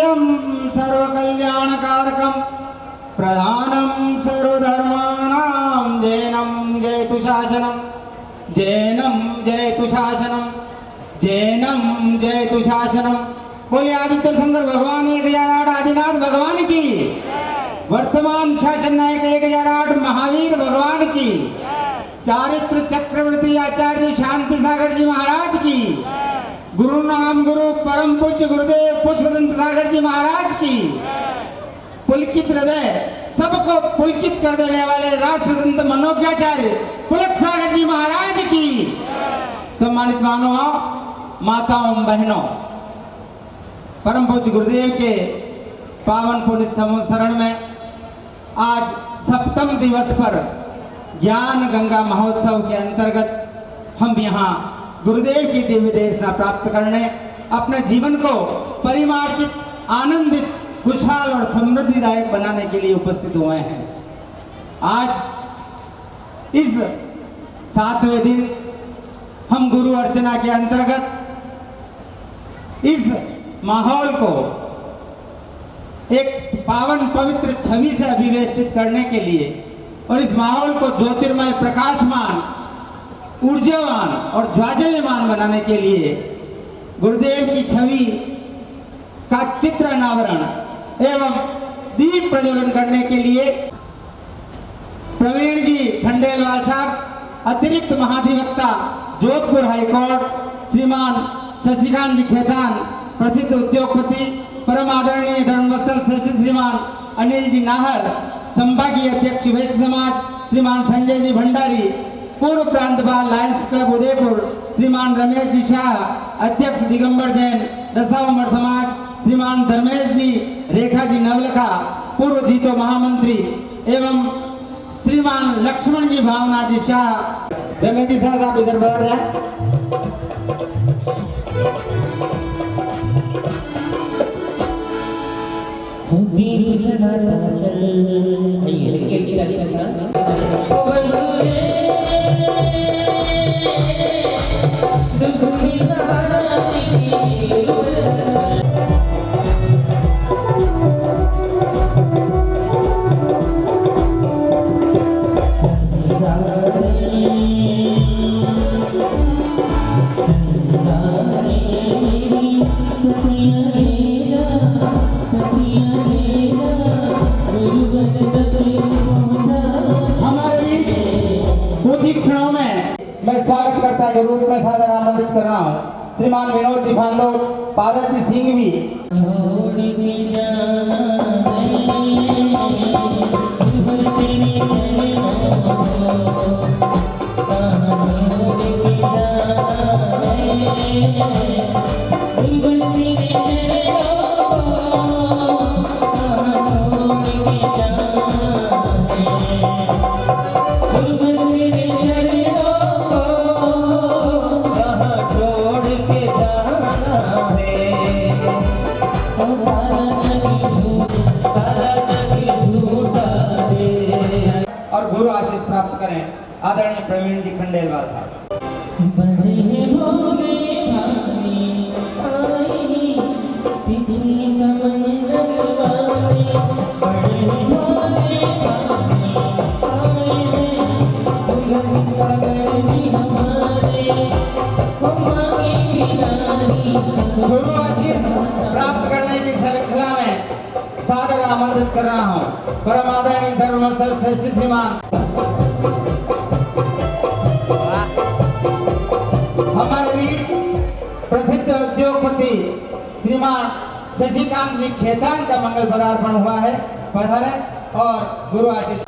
जयम सर्वकल्याणकारकम प्रधानम सर्वधर्माणां जैनम जयतु शासनम जैनम जयतु शासनम जैनम जयतु शासनम। बोले आदित्य शंकर भगवान 1008 आदिनाथ भगवान की, वर्तमान शासन नायक 1008 महावीर भगवान की, चारित्र चक्रवर्ती आचार्य शांति सागर जी महाराज की, गुरु नाम गुरु परम पूज्य गुरुदेव पुष्पदंत सागर जी महाराज की, पुलकित हृदय सबको पुलकित कर देने वाले राष्ट्र संत मनोज्ञाचार्य पुलक सागर जी महाराज की। सम्मानित मानवों, माताओं, बहनों, परम पूज्य गुरुदेव के पावन पुनित शरण में आज 7वें दिवस पर ज्ञान गंगा महोत्सव के अंतर्गत हम यहाँ गुरुदेव की दिव्य देशना प्राप्त करने, अपने जीवन को परिमार्जित, आनंदित, खुशहाल और समृद्धिदायक बनाने के लिए उपस्थित हुए हैं। आज इस 7वें दिन हम गुरु अर्चना के अंतर्गत इस माहौल को एक पावन पवित्र छवि से अभिवेष्टित करने के लिए और इस माहौल को ज्योतिर्मय, प्रकाशमान, ऊर्जावान और ज्वाजल्यमान बनाने के लिए गुरुदेव की छवि का चित्र अनावरण एवं दीप प्रज्वलन करने के लिए प्रवीण जी खंडेलवाल साहब, अतिरिक्त महाधिवक्ता जोधपुर हाईकोर्ट, श्रीमान शशिकांत जी खेतान, प्रसिद्ध उद्योगपति, परम आदरणीय धर्मस्थल श्रेष्ठ श्रीमान अनिल जी नाहर, संभागीय अध्यक्ष वैश्य समाज श्रीमान संजय जी भंडारी, पूर्व प्रांतपाल लायंस क्लब उदयपुर श्रीमान रमेश जी शाह, अध्यक्ष दिगंबर जैन दशा उमर समाज श्रीमान धर्मेश जी, रेखा जी नवलखा, पूर्व जीतो महामंत्री एवं श्रीमान लक्ष्मण जी भावना जी शाह। रमेश जी शाह साहब इधर बढ़ जाए। मैं स्वागतकर्ता के रूप में सादर आमंत्रित कर रहा हूँ श्रीमान विनोद जी भांडो, पादर जी सिंघवी। और गुरु आशीष प्राप्त करें आदरणीय प्रवीण जी खंडेलवाल साहब। गुरु आशीष प्राप्त करने की श्रृंखला में सादर आमंत्रित कर रहा हूँ परम आदरणीय धर्मस्थल श्रेष्ठ श्रीमान हमारे बीच प्रसिद्ध उद्योगपति श्रीमान शशिकांत जी खेतान का मंगल पदार्पण हुआ है। पधारें और गुरु आशीष।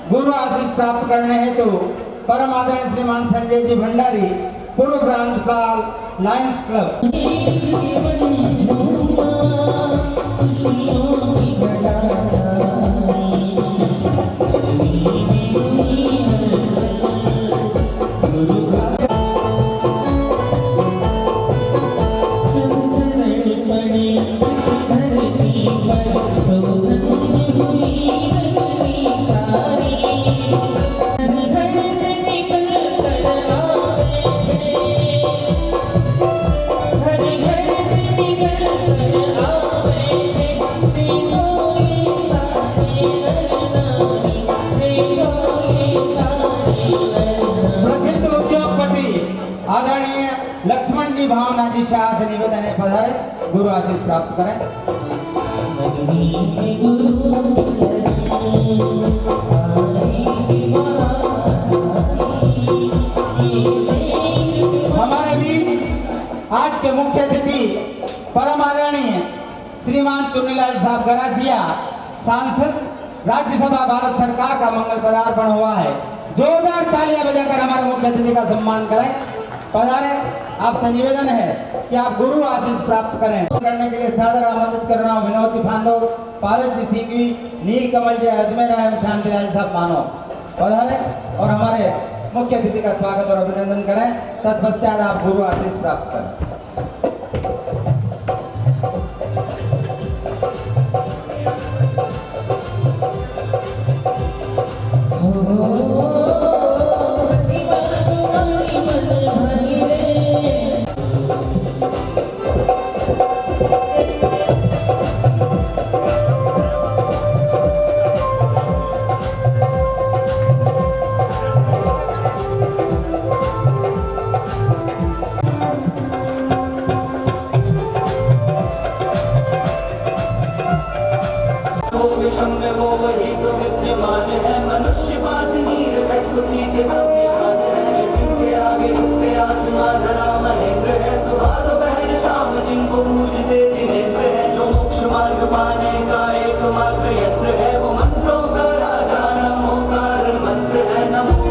गुरु आशीष प्राप्त करने हेतु परम आदरणीय श्रीमान संजय जी भंडारी, पूर्व प्रांतपाल लायंस क्लब। लक्ष्मण जी भावना जी शाह से निवेदन है पधारे गुरु आशीष प्राप्त करें। हमारे बीच आज के मुख्य अतिथि परम आदरणीय श्रीमान चुन्नीलाल साहब गरासिया, सांसद राज्यसभा भारत सरकार का मंगल पदार्पण हुआ है। जोरदार तालियां बजाकर हमारे मुख्य अतिथि का सम्मान करें। पधारे, आपसे निवेदन है कि आप गुरु आशीष प्राप्त करें। करने के लिए सादर आमंत्रित कर रहा हूँ विनोद फांडो, पारस जी सिंघवी, नील कमल जी अजमेर एवं शांतिलाल साहब मानो। पधारे और हमारे मुख्य अतिथि का स्वागत और अभिनंदन करें। तत्पश्चात आप गुरु आशीष प्राप्त करें। वो वही तो विद्यमान है, मनुष्य बात नीर घट उसी के सब निशान है। जिनके आगे झुकते आसमां धरा महेंद्र है, सुबह दोपहर शाम जिनको पूजते जिनेंद्र है। जो मोक्ष मार्ग पाने का एकमात्र यंत्र है, वो मंत्रों का राजा नमोकार मंत्र है। नमो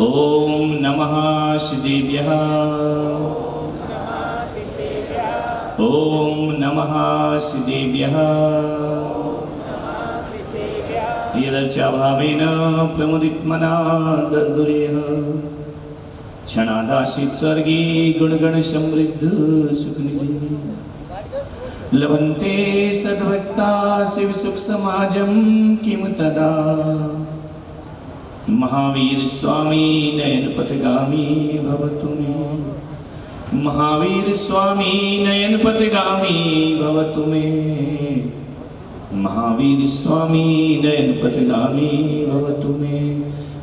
ओम नमः श्रीदेव्यः। ओम नमः श्रीदेव्यः। यदर्चाभावेन प्रमुदितमना दर्दुरेह क्षणादाशित स्वर्गे गुणगण समृद्ध सुखनिधि लभन्ते सद्भक्ता शिव सुख समाजं किम तदा। महावीर स्वामी नयन पथगामी भवतु मे। महावीर स्वामी नयन पथगामी भवतु मे। महावीर स्वामी नयन पथगामी भवतु मे।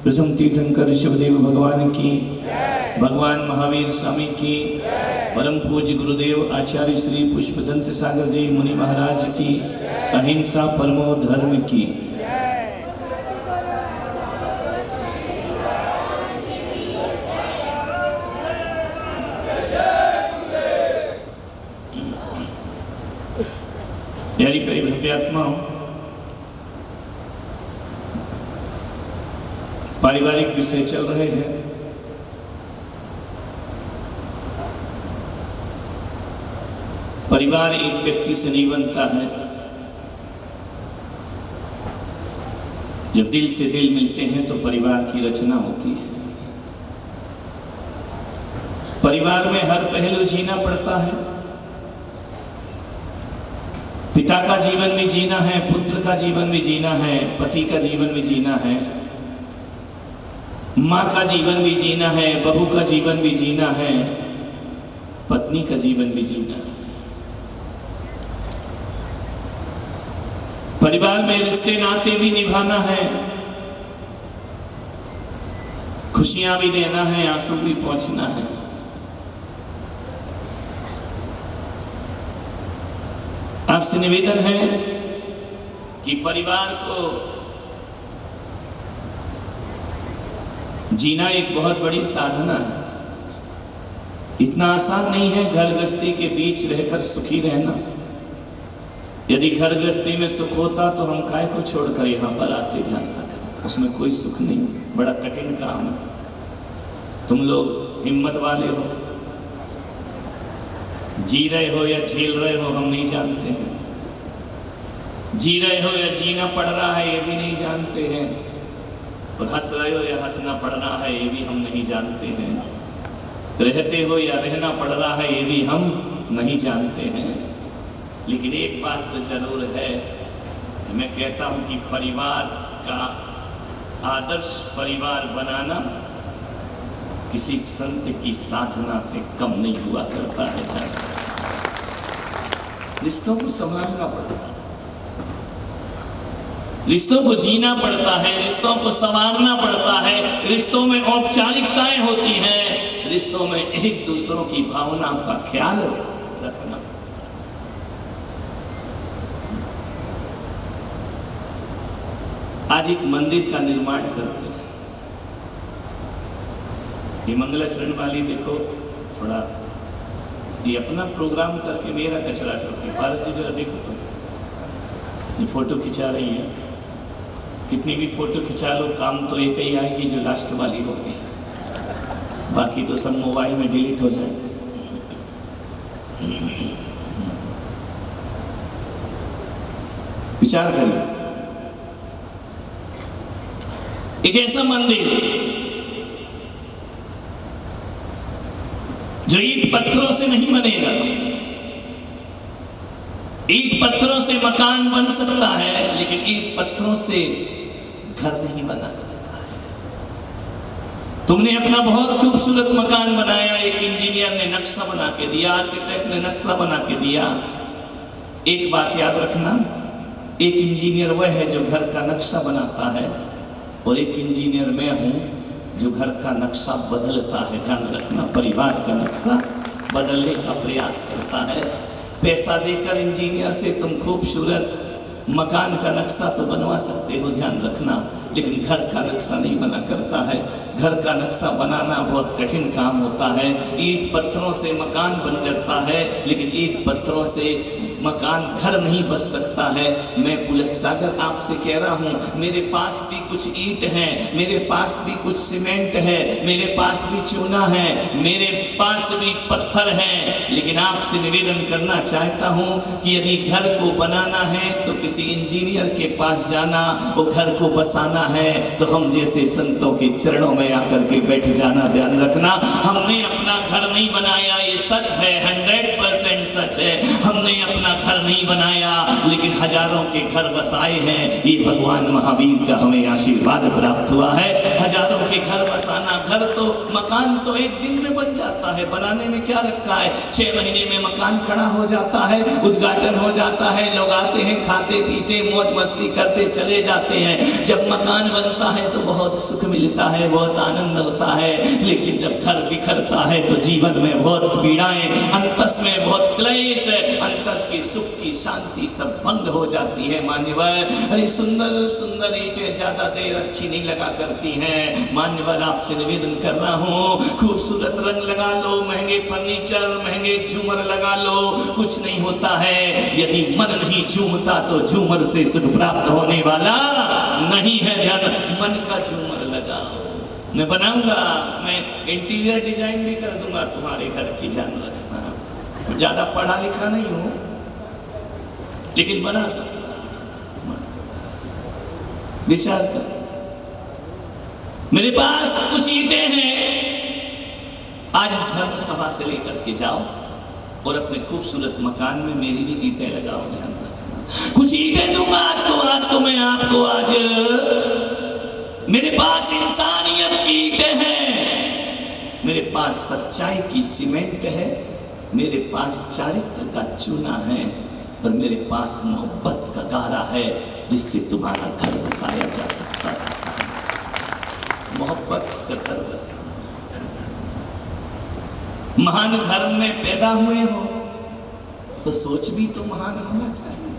प्रथम तीर्थंकर ऋषभदेव भगवान की, भगवान महावीर स्वामी की, परम पूज्य गुरुदेव आचार्य श्री पुष्पदंत सागर जी मुनि महाराज की, अहिंसा परमो धर्म की। प्यारी प्यारी भव्यात्मा, पारिवारिक विषय चल रहे हैं। परिवार एक व्यक्ति से नहीं बनता है। जब दिल से दिल मिलते हैं तो परिवार की रचना होती है। परिवार में हर पहलू जीना पड़ता है। पिता का जीवन भी जीना है, पुत्र का जीवन भी जीना है, पति का जीवन भी जीना है, माँ का जीवन भी जीना है, बहू का जीवन भी जीना है, पत्नी का जीवन भी जीना है। परिवार में रिश्ते नाते भी निभाना है, खुशियां भी देना है, आंसू भी पहुंचना है। आपसे निवेदन है कि परिवार को जीना एक बहुत बड़ी साधना है। इतना आसान नहीं है घर गृहस्थी के बीच रहकर सुखी रहना। यदि घर गृहस्थी में सुख होता तो हम काय को छोड़कर यहाँ पर आते। ध्यान रखना, उसमें कोई सुख नहीं, बड़ा कठिन काम है। तुम लोग हिम्मत वाले हो, जी रहे हो या झेल रहे हो हम नहीं जानते हैं। जी रहे हो या जीना पड़ रहा है ये भी नहीं जानते हैं। और हंस रहे हो या हंसना पड़ रहा है ये भी हम नहीं जानते हैं। रहते हो या रहना पड़ रहा है ये भी हम नहीं जानते हैं। लेकिन एक बात तो जरूर है, मैं कहता हूँ कि परिवार का आदर्श परिवार बनाना किसी संत की साधना से कम नहीं हुआ करता है। रिश्तों को संभालना पड़ता है, रिश्तों को जीना पड़ता है, रिश्तों को संवारना पड़ता है। रिश्तों में औपचारिकताएं होती हैं, रिश्तों में एक दूसरों की भावनाओं का ख्याल रखना। आज एक मंदिर का निर्माण करते हैं। ये मंगलाचरण वाली देखो, थोड़ा ये अपना प्रोग्राम करके मेरा कचरा करती है। पारस जी जरा देखो तो, ये फोटो खिंचा रही है। कितनी भी फोटो खिंचा लो, काम तो एक ही आएगी जो लास्ट वाली होगी, बाकी तो सब मोबाइल में डिलीट हो जाए। विचार करिए, एक ऐसा मंदिर जो ईंट पत्थरों से नहीं बनेगा। ईंट पत्थरों से मकान बन सकता है, लेकिन ईंट पत्थरों से घर नहीं बना सकता है। तुमने अपना बहुत खूबसूरत मकान बनाया, एक इंजीनियर ने नक्शा बना के दिया, आर्किटेक्ट ने नक्शा बना के दिया। एक बात याद रखना, एक इंजीनियर वह है जो घर का नक्शा बनाता है, और एक इंजीनियर मैं हूं जो घर का नक्शा बदलता है। ध्यान रखना, परिवार का नक्शा बदलने का प्रयास करता है। पैसा देकर इंजीनियर से तुम खूबसूरत मकान का नक्शा तो बनवा सकते हो, ध्यान रखना, लेकिन घर का नक्शा नहीं बना करता है। घर का नक्शा बनाना बहुत कठिन काम होता है। ईंट पत्थरों से मकान बन जाता है, लेकिन ईंट पत्थरों से मकान घर नहीं बस सकता है। मैं पुलक सागर आपसे कह रहा हूँ, मेरे पास भी कुछ ईंट है, मेरे पास भी कुछ सीमेंट है, मेरे पास भी चूना है, मेरे पास भी पत्थर है, लेकिन आपसे निवेदन करना चाहता हूँ कि यदि घर को बनाना है तो किसी इंजीनियर के पास जाना, वो घर को बसाना है तो हम जैसे संतों के चरणों में आकर के बैठ जाना। ध्यान रखना, हमने अपना घर नहीं बनाया, ये सच है, 100% सच है। हमने अपना घर नहीं बनाया, लेकिन हजारों के घर बसाए हैं। ये भगवान महावीर का हमें आशीर्वाद प्राप्त हुआ है। हजारों के घर बसाना, घर तो मकान तो एक दिन में बन जाता है, बनाने में क्या रखा है, 6 महीने में मकान खड़ा हो जाता है, उद्घाटन हो जाता है, लोग आते हैं, खाते पीते मौज मस्ती करते चले जाते हैं। जब मकान बनता है तो बहुत सुख मिलता है, बहुत आनंद होता है, लेकिन जब घर बिखरता है तो जीवन में बहुत पीड़ाएं, अंतस में बहुत क्लेश, अंतस की सुख की शांति सब भंग हो जाती है। मान्यवर, अरे सुंदर सुंदर ईंटें ज्यादा देर अच्छी नहीं लगा करती हैं। मान्यवर, आपसे निवेदन कर रहा हूँ, खूबसूरत रंग लगा लो, महंगे फर्नीचर, महंगे झूमर लगा लो, कुछ नहीं होता है। यदि मन नहीं झूमता तो झूमर से सुख प्राप्त होने वाला नहीं है। ध्यान, मन का झूमर लगाओ। मैं बनाऊंगा, मैं इंटीरियर डिजाइन भी कर दूंगा तुम्हारे घर की। ध्यान रखना, ज्यादा पढ़ा लिखा नहीं हूं, लेकिन बना विचार कर। मेरे पास कुछ ईंटें हैं, आज धर्म सभा से लेकर के जाओ और अपने खूबसूरत मकान में मेरी भी ईंटें लगाओ। ध्यान रखना, कुछ ईंटें दूंगा आज को मैं आपको। आज मेरे पास इंसानियत की ईंटें हैं, मेरे पास सच्चाई की सीमेंट है, मेरे पास चारित्र का चूना है, और मेरे पास मोहब्बत का गारा है जिससे तुम्हारा घर बसाया जा सकता है। मोहब्बत का घर बसा। महान धर्म में पैदा हुए हो तो सोच भी तो महान होना चाहिए।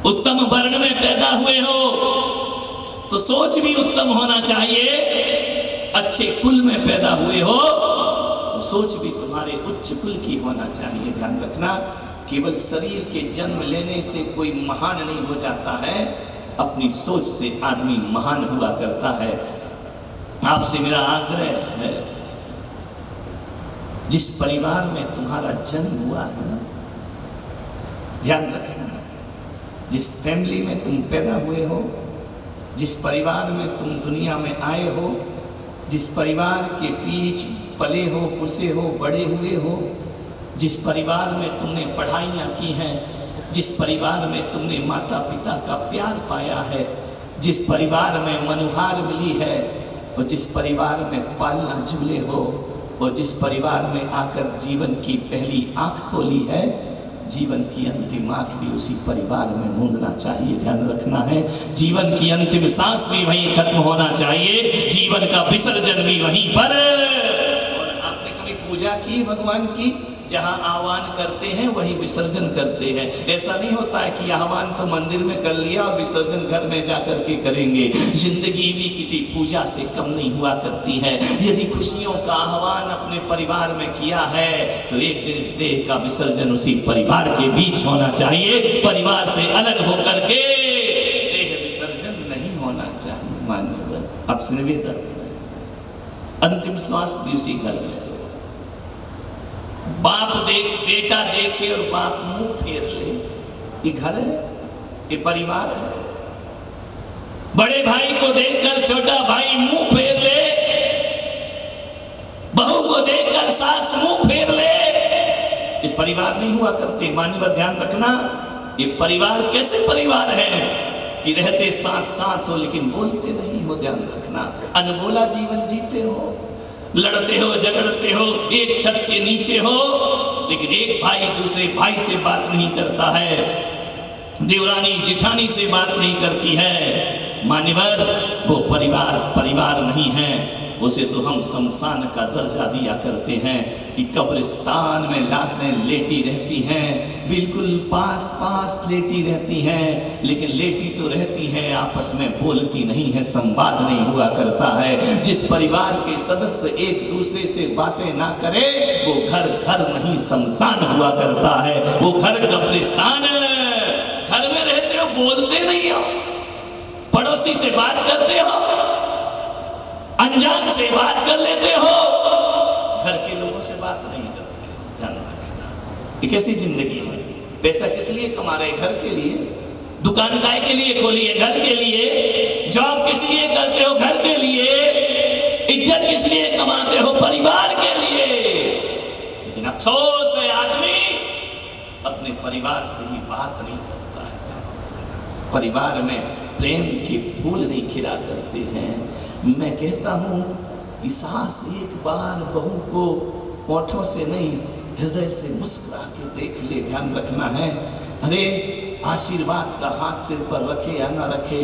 उत्तम वर्ण में पैदा हुए हो तो सोच भी उत्तम होना चाहिए। अच्छे कुल में पैदा हुए हो तो सोच भी तुम्हारे उच्च कुल की होना चाहिए। ध्यान रखना, केवल शरीर के जन्म लेने से कोई महान नहीं हो जाता है, अपनी सोच से आदमी महान हुआ करता है। आपसे मेरा आग्रह है, जिस परिवार में तुम्हारा जन्म हुआ है ना, ध्यान रखना, जिस फैमिली में तुम पैदा हुए हो, जिस परिवार में तुम दुनिया में आए हो, जिस परिवार के बीच पले हो, पुसे हो, बड़े हुए हो, जिस परिवार में तुमने पढ़ाइयाँ की हैं, जिस परिवार में तुमने माता पिता का प्यार पाया है, जिस परिवार में मनुहार मिली है, और जिस परिवार में पालना झूले हो, और जिस परिवार में आकर जीवन की पहली आँख खोली है, जीवन की अंतिम आँख भी उसी परिवार में मूंदना चाहिए। ध्यान रखना है, जीवन की अंतिम सांस भी वहीं खत्म होना चाहिए, जीवन का विसर्जन भी वहीं पर। और आपने कभी पूजा की भगवान की? जहाँ आह्वान करते हैं वहीं विसर्जन करते हैं। ऐसा नहीं होता है कि आह्वान तो मंदिर में कर लिया और विसर्जन घर में जाकर के करेंगे। जिंदगी भी किसी पूजा से कम नहीं हुआ करती है। यदि खुशियों का आह्वान अपने परिवार में किया है तो एक दिन इस देह का विसर्जन उसी परिवार के बीच होना चाहिए। परिवार से अलग होकर के देह विसर्जन नहीं होना चाहिए। मान्यवर, आपसे निवेदन, अंतिम श्वास भी उसी घर में। बाप बेटा देखे और बाप मुंह फेर ले, ये घर है, ये परिवार है। बड़े भाई को देखकर छोटा भाई मुंह फेर ले, बहू को देखकर सास मुंह फेर ले, ये परिवार नहीं हुआ करते। मान्यवर, ध्यान रखना, ये परिवार कैसे परिवार है कि रहते साथ साथ हो लेकिन बोलते नहीं हो। ध्यान रखना, अनबोला जीवन जीते हो, लड़ते हो, झगड़ते हो, एक छत के नीचे हो, लेकिन एक भाई दूसरे भाई से बात नहीं करता है, देवरानी जिठानी से बात नहीं करती है, मान्यवर वो परिवार परिवार नहीं है, उसे तो हम शमशान का दर्जा दिया करते हैं कि कब्रिस्तान में लाशें लेटी रहती हैं, बिल्कुल पास पास लेटी रहती हैं, लेकिन लेटी तो रहती हैं, आपस में बोलती नहीं है, संवाद नहीं हुआ करता है। जिस परिवार के सदस्य एक दूसरे से बातें ना करे वो घर घर नहीं शमशान हुआ करता है, वो घर कब्रिस्तान है। घर में रहते हो बोलते नहीं हो, पड़ोसी से बात करते हो, अनजान से बात कर लेते हो, घर के लोगों से बात नहीं करते। ध्यान रखना, ये कैसी जिंदगी है? पैसा किस लिए कमा रहे? घर के लिए। दुकान काय के लिए खोली है? घर के लिए। जॉब किस लिए करते हो? घर के लिए। इज्जत किस लिए कमाते हो? परिवार के लिए। लेकिन अफसोस है आदमी अपने परिवार से ही बात नहीं करता है, परिवार में प्रेम के फूल नहीं खिला करते हैं। मैं कहता हूँ कि सास एक बार बहू को होठों से नहीं हृदय से मुस्कुरा के देख ले। ध्यान रखना है। अरे आशीर्वाद का हाथ सिर पर रखे या ना रखे,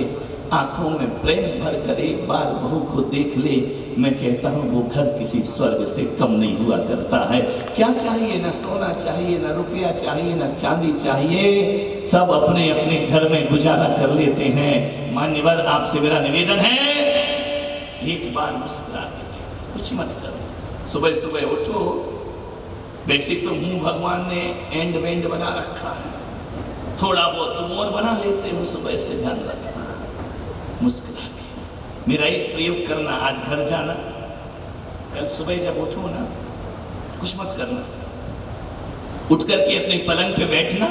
आंखों में प्रेम भर कर एक बार बहू को देख ले। मैं कहता हूँ वो घर किसी स्वर्ग से कम नहीं हुआ करता है। क्या चाहिए? ना सोना चाहिए, ना रुपया चाहिए, ना चांदी चाहिए, सब अपने अपने घर में गुजारा कर लेते हैं। मान्यवर आपसे मेरा निवेदन है, एक बार मुस्कुरा के कुछ मत करो। सुबह सुबह उठो, वैसे तो मुंह भगवान ने एंड वेंड बना रखा है, थोड़ा बहुत तुम और बना लेते हो सुबह से। ध्यान रखना, मुस्कुरा के मेरा एक प्रयोग करना। आज घर जाना, कल सुबह जब उठो ना कुछ मत करना, उठ करके अपने पलंग पे बैठना,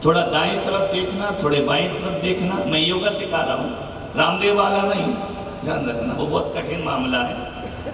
थोड़ा दाएं तरफ देखना, थोड़े बाएं तरफ देखना। मैं योगा सिखा रहा हूँ, रामदेव वाला नहीं। ध्यान रखना, वो बहुत कठिन मामला है।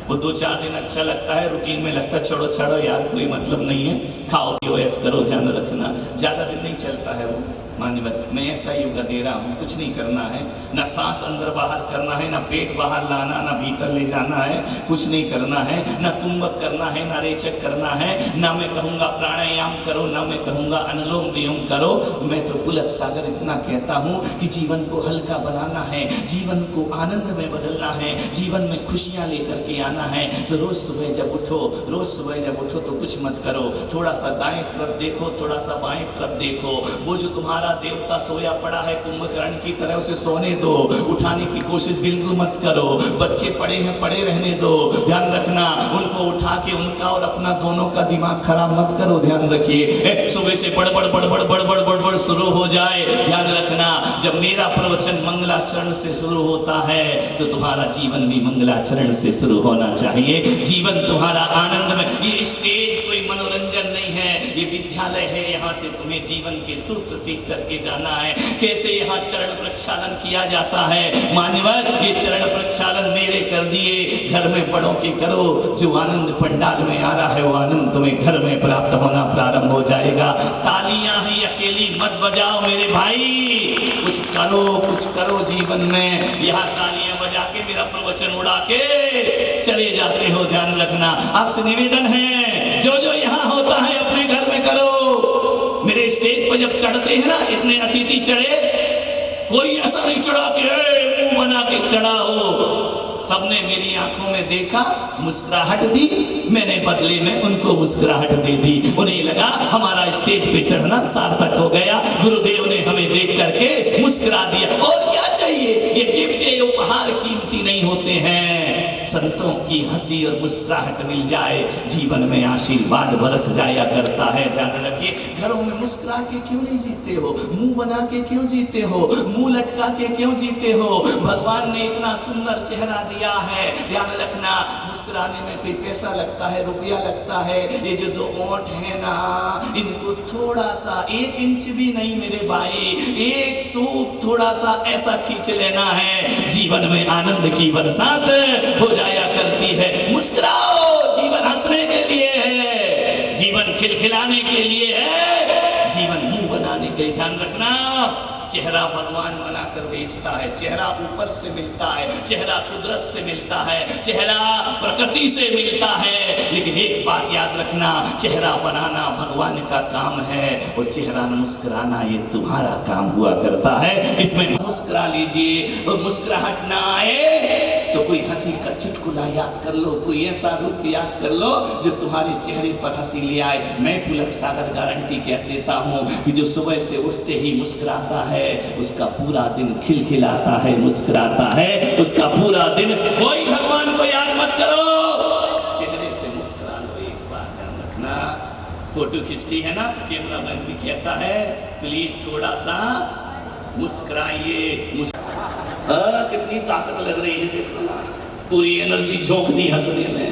वो 2-4 दिन अच्छा लगता है, रूटीन में लगता है छोड़ो छोड़ो यार कोई मतलब नहीं है, खाओ पियो ऐस करो। ध्यान रखना, ज़्यादा दिन नहीं चलता है वो। मान्यवर मैं ऐसा योगा दे रहा हूँ, कुछ नहीं करना है, ना सांस अंदर बाहर करना है, ना पेट बाहर लाना, ना भीतर ले जाना है, कुछ नहीं करना है, ना कुंभक करना है, ना रेचक करना है, ना मैं कहूँगा प्राणायाम करो, ना मैं कहूँगा अनुलोम विलोम करो। मैं तो पुलक सागर इतना कहता हूँ कि जीवन को हल्का बनाना है, जीवन को आनंद में बदलना है, जीवन में खुशियाँ लेकर के आना है। तो रोज सुबह जब उठो, रोज सुबह जब उठो तो कुछ मत करो, थोड़ा सा दाएं तरफ देखो, थोड़ा सा बाएं तरफ देखो। वो जो तुम्हारा देवता सोया पड़ा है कुंभकर्ण की तरह, उसे सोने दो, उठाने की कोशिश बिल्कुल मत करो। बच्चे पड़े हैं पड़े रहने दो। ध्यान रखना, उनको उठा के उनका और अपना दोनों का दिमाग खराब मत करो। ध्यान रखिए, सुबह से बड़बड़ बड़बड़ बड़बड़ बड़बड़ शुरू हो जाए। ध्यान रखना, जब मेरा प्रवचन मंगलाचरण से शुरू होता है तो तुम्हारा जीवन भी मंगलाचरण से शुरू होना चाहिए। जीवन तुम्हारा आनंद में, ये स्टेज कोई मनोरंजन नहीं है, ये विद्यालय है। यहाँ से तुम्हें जीवन के सूत्र सीख करके जाना है, कैसे यहाँ चरण प्रक्षालन किया जाता है। मान्यवर ये चरण प्रक्षालन मेरे कर दिए, घर में बड़ों के करो। जो आनंद पंडाल में आ रहा है वो आनंद तुम्हें घर में प्राप्त होना प्रारंभ हो जाएगा। तालियां ही अकेली मत बजाओ मेरे भाई, कुछ करो जीवन में। यहाँ तालियां बजा के मेरा प्रवचन उड़ा के चले जाते हो। ध्यान रखना, आपसे निवेदन है जो जो यहाँ होता है अपने घर में करो। मेरे स्टेज पर जब चढ़ते हैं ना, इतने अतिथि चढ़े, कोई ऐसा नहीं चढ़ा के मुंह बना के चढ़ा हो। सबने मेरी आंखों में देखा, मुस्कुराहट दी, मैंने बदले में उनको मुस्कुराहट दे दी। उन्हें लगा हमारा स्टेज पे चढ़ना सार्थक हो गया, गुरुदेव ने हमें देख करके मुस्कुरा दिया। और क्या चाहिए? ये गिफ्ट, ये उपहार कीमती नहीं होते हैं। संतों की हंसी और मुस्कुराहट मिल जाए, जीवन में आशीर्वाद बरस जाया करता है। ध्यान रखिए, घरों में मुस्कुरा के क्यों नहीं जीते हो? मुंह बना के क्यों जीते हो? मुंह लटका के क्यों जीते हो? भगवान ने इतना सुंदर चेहरा दिया है। ध्यान रखना, मुस्कुराने में कोई पैसा लगता है, रुपया लगता है। ये जो 2 ओंठ है ना, इनको थोड़ा सा 1 इंच भी नहीं मेरे भाई, एक सूत थोड़ा सा ऐसा खींच लेना है, जीवन में आनंद की बरसात हो जाया करती है। मुस्कुराओ, जीवन हंसने के लिए है, जीवन खिलखिलाने के लिए है, जीवन मुंह बनाने के लिए। ध्यान रखना, चेहरा भगवान बनाकर बेचता है, चेहरा ऊपर से मिलता है, चेहरा कुदरत से मिलता है, चेहरा प्रकृति से मिलता है। लेकिन एक बात याद रखना, चेहरा बनाना भगवान का काम है और चेहरा मुस्कुराना ये तुम्हारा काम हुआ करता है। इसमें मुस्कुरा लीजिए और मुस्कुराहट ना आए तो कोई हंसी का चुटकुला याद कर लो, कोई ऐसा रूप याद कर लो जो तुम्हारे चेहरे पर हंसी ले आए। मैं पुलक सागर गारंटी कह देता हूँ कि जो सुबह से उठते ही मुस्कुराता है उसका पूरा दिन खिलखिलाता है, मुस्कुराता है उसका पूरा दिन। कोई भगवान को याद मत करो, चेहरे से मुस्कुरा लो। एक बात ध्यान रखना, फोटो खींचती है ना तो कैमरामैन भी कहता है प्लीज थोड़ा सा मुस्कुराइए। कितनी ताकत लग रही है देखो ना, पूरी एनर्जी झोंक दी हंसने में।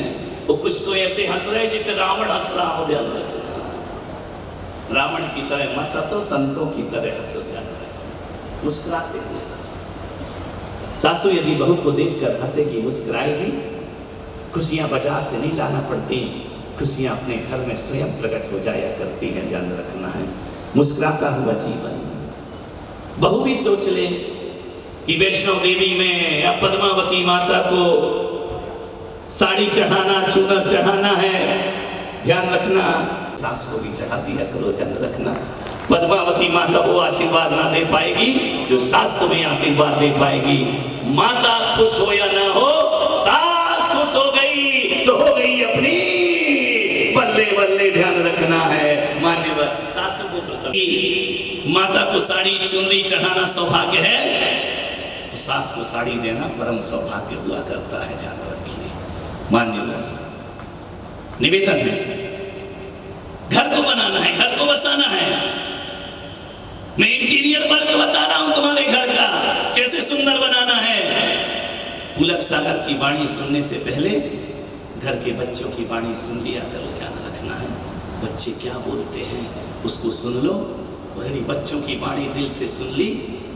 वो कुछ तो ऐसे हंस रहे जैसे रावण हंस रहा हो जाता है। रावण की तरह मत हंसो, संतों की तरह हंसो, मुस्कुराते हुए। सासू यदि बहू को देखकर हंसेगी, मुस्कुराएगी, खुशियां बाजार से नहीं लाना पड़ती, खुशियां अपने घर में स्वयं प्रकट हो जाया करती हैं। ध्यान रखना है, मुस्कुराता हुआ जीवन। बहू भी सोच ले कि वैष्णव देवी में या पद्मावती माता को साड़ी चढ़ाना, चूनर चढ़ाना है। ध्यान रखना, सास को भी चढ़ा दिया करो। ध्यान रखना, पद्मावती माता वो आशीर्वाद ना दे पाएगी जो सास तुम्हें आशीर्वाद दे पाएगी। माता खुश हो या ना हो, सास खुश हो गई तो हो गई अपनी बल्ले बल्ले। ध्यान रखना है, मान्यवर सासू को प्रसन्न, माता को साड़ी चुनरी चढ़ाना सौभाग्य है तो सास को साड़ी देना परम सौभाग्य हुआ करता है। ध्यान रखिए, मान्यवर निवेदन है, घर को बनाना है, घर को बसाना है। मैं इंटीरियर वर्क बता रहा हूं तुम्हारे घर का, कैसे सुंदर बनाना है। पुलक सागर की वाणी सुनने से पहले घर के बच्चों की वाणी सुन लिया करो। ध्यान रखना है, बच्चे क्या बोलते हैं उसको सुन लो। यदि बच्चों की वाणी दिल से सुन ली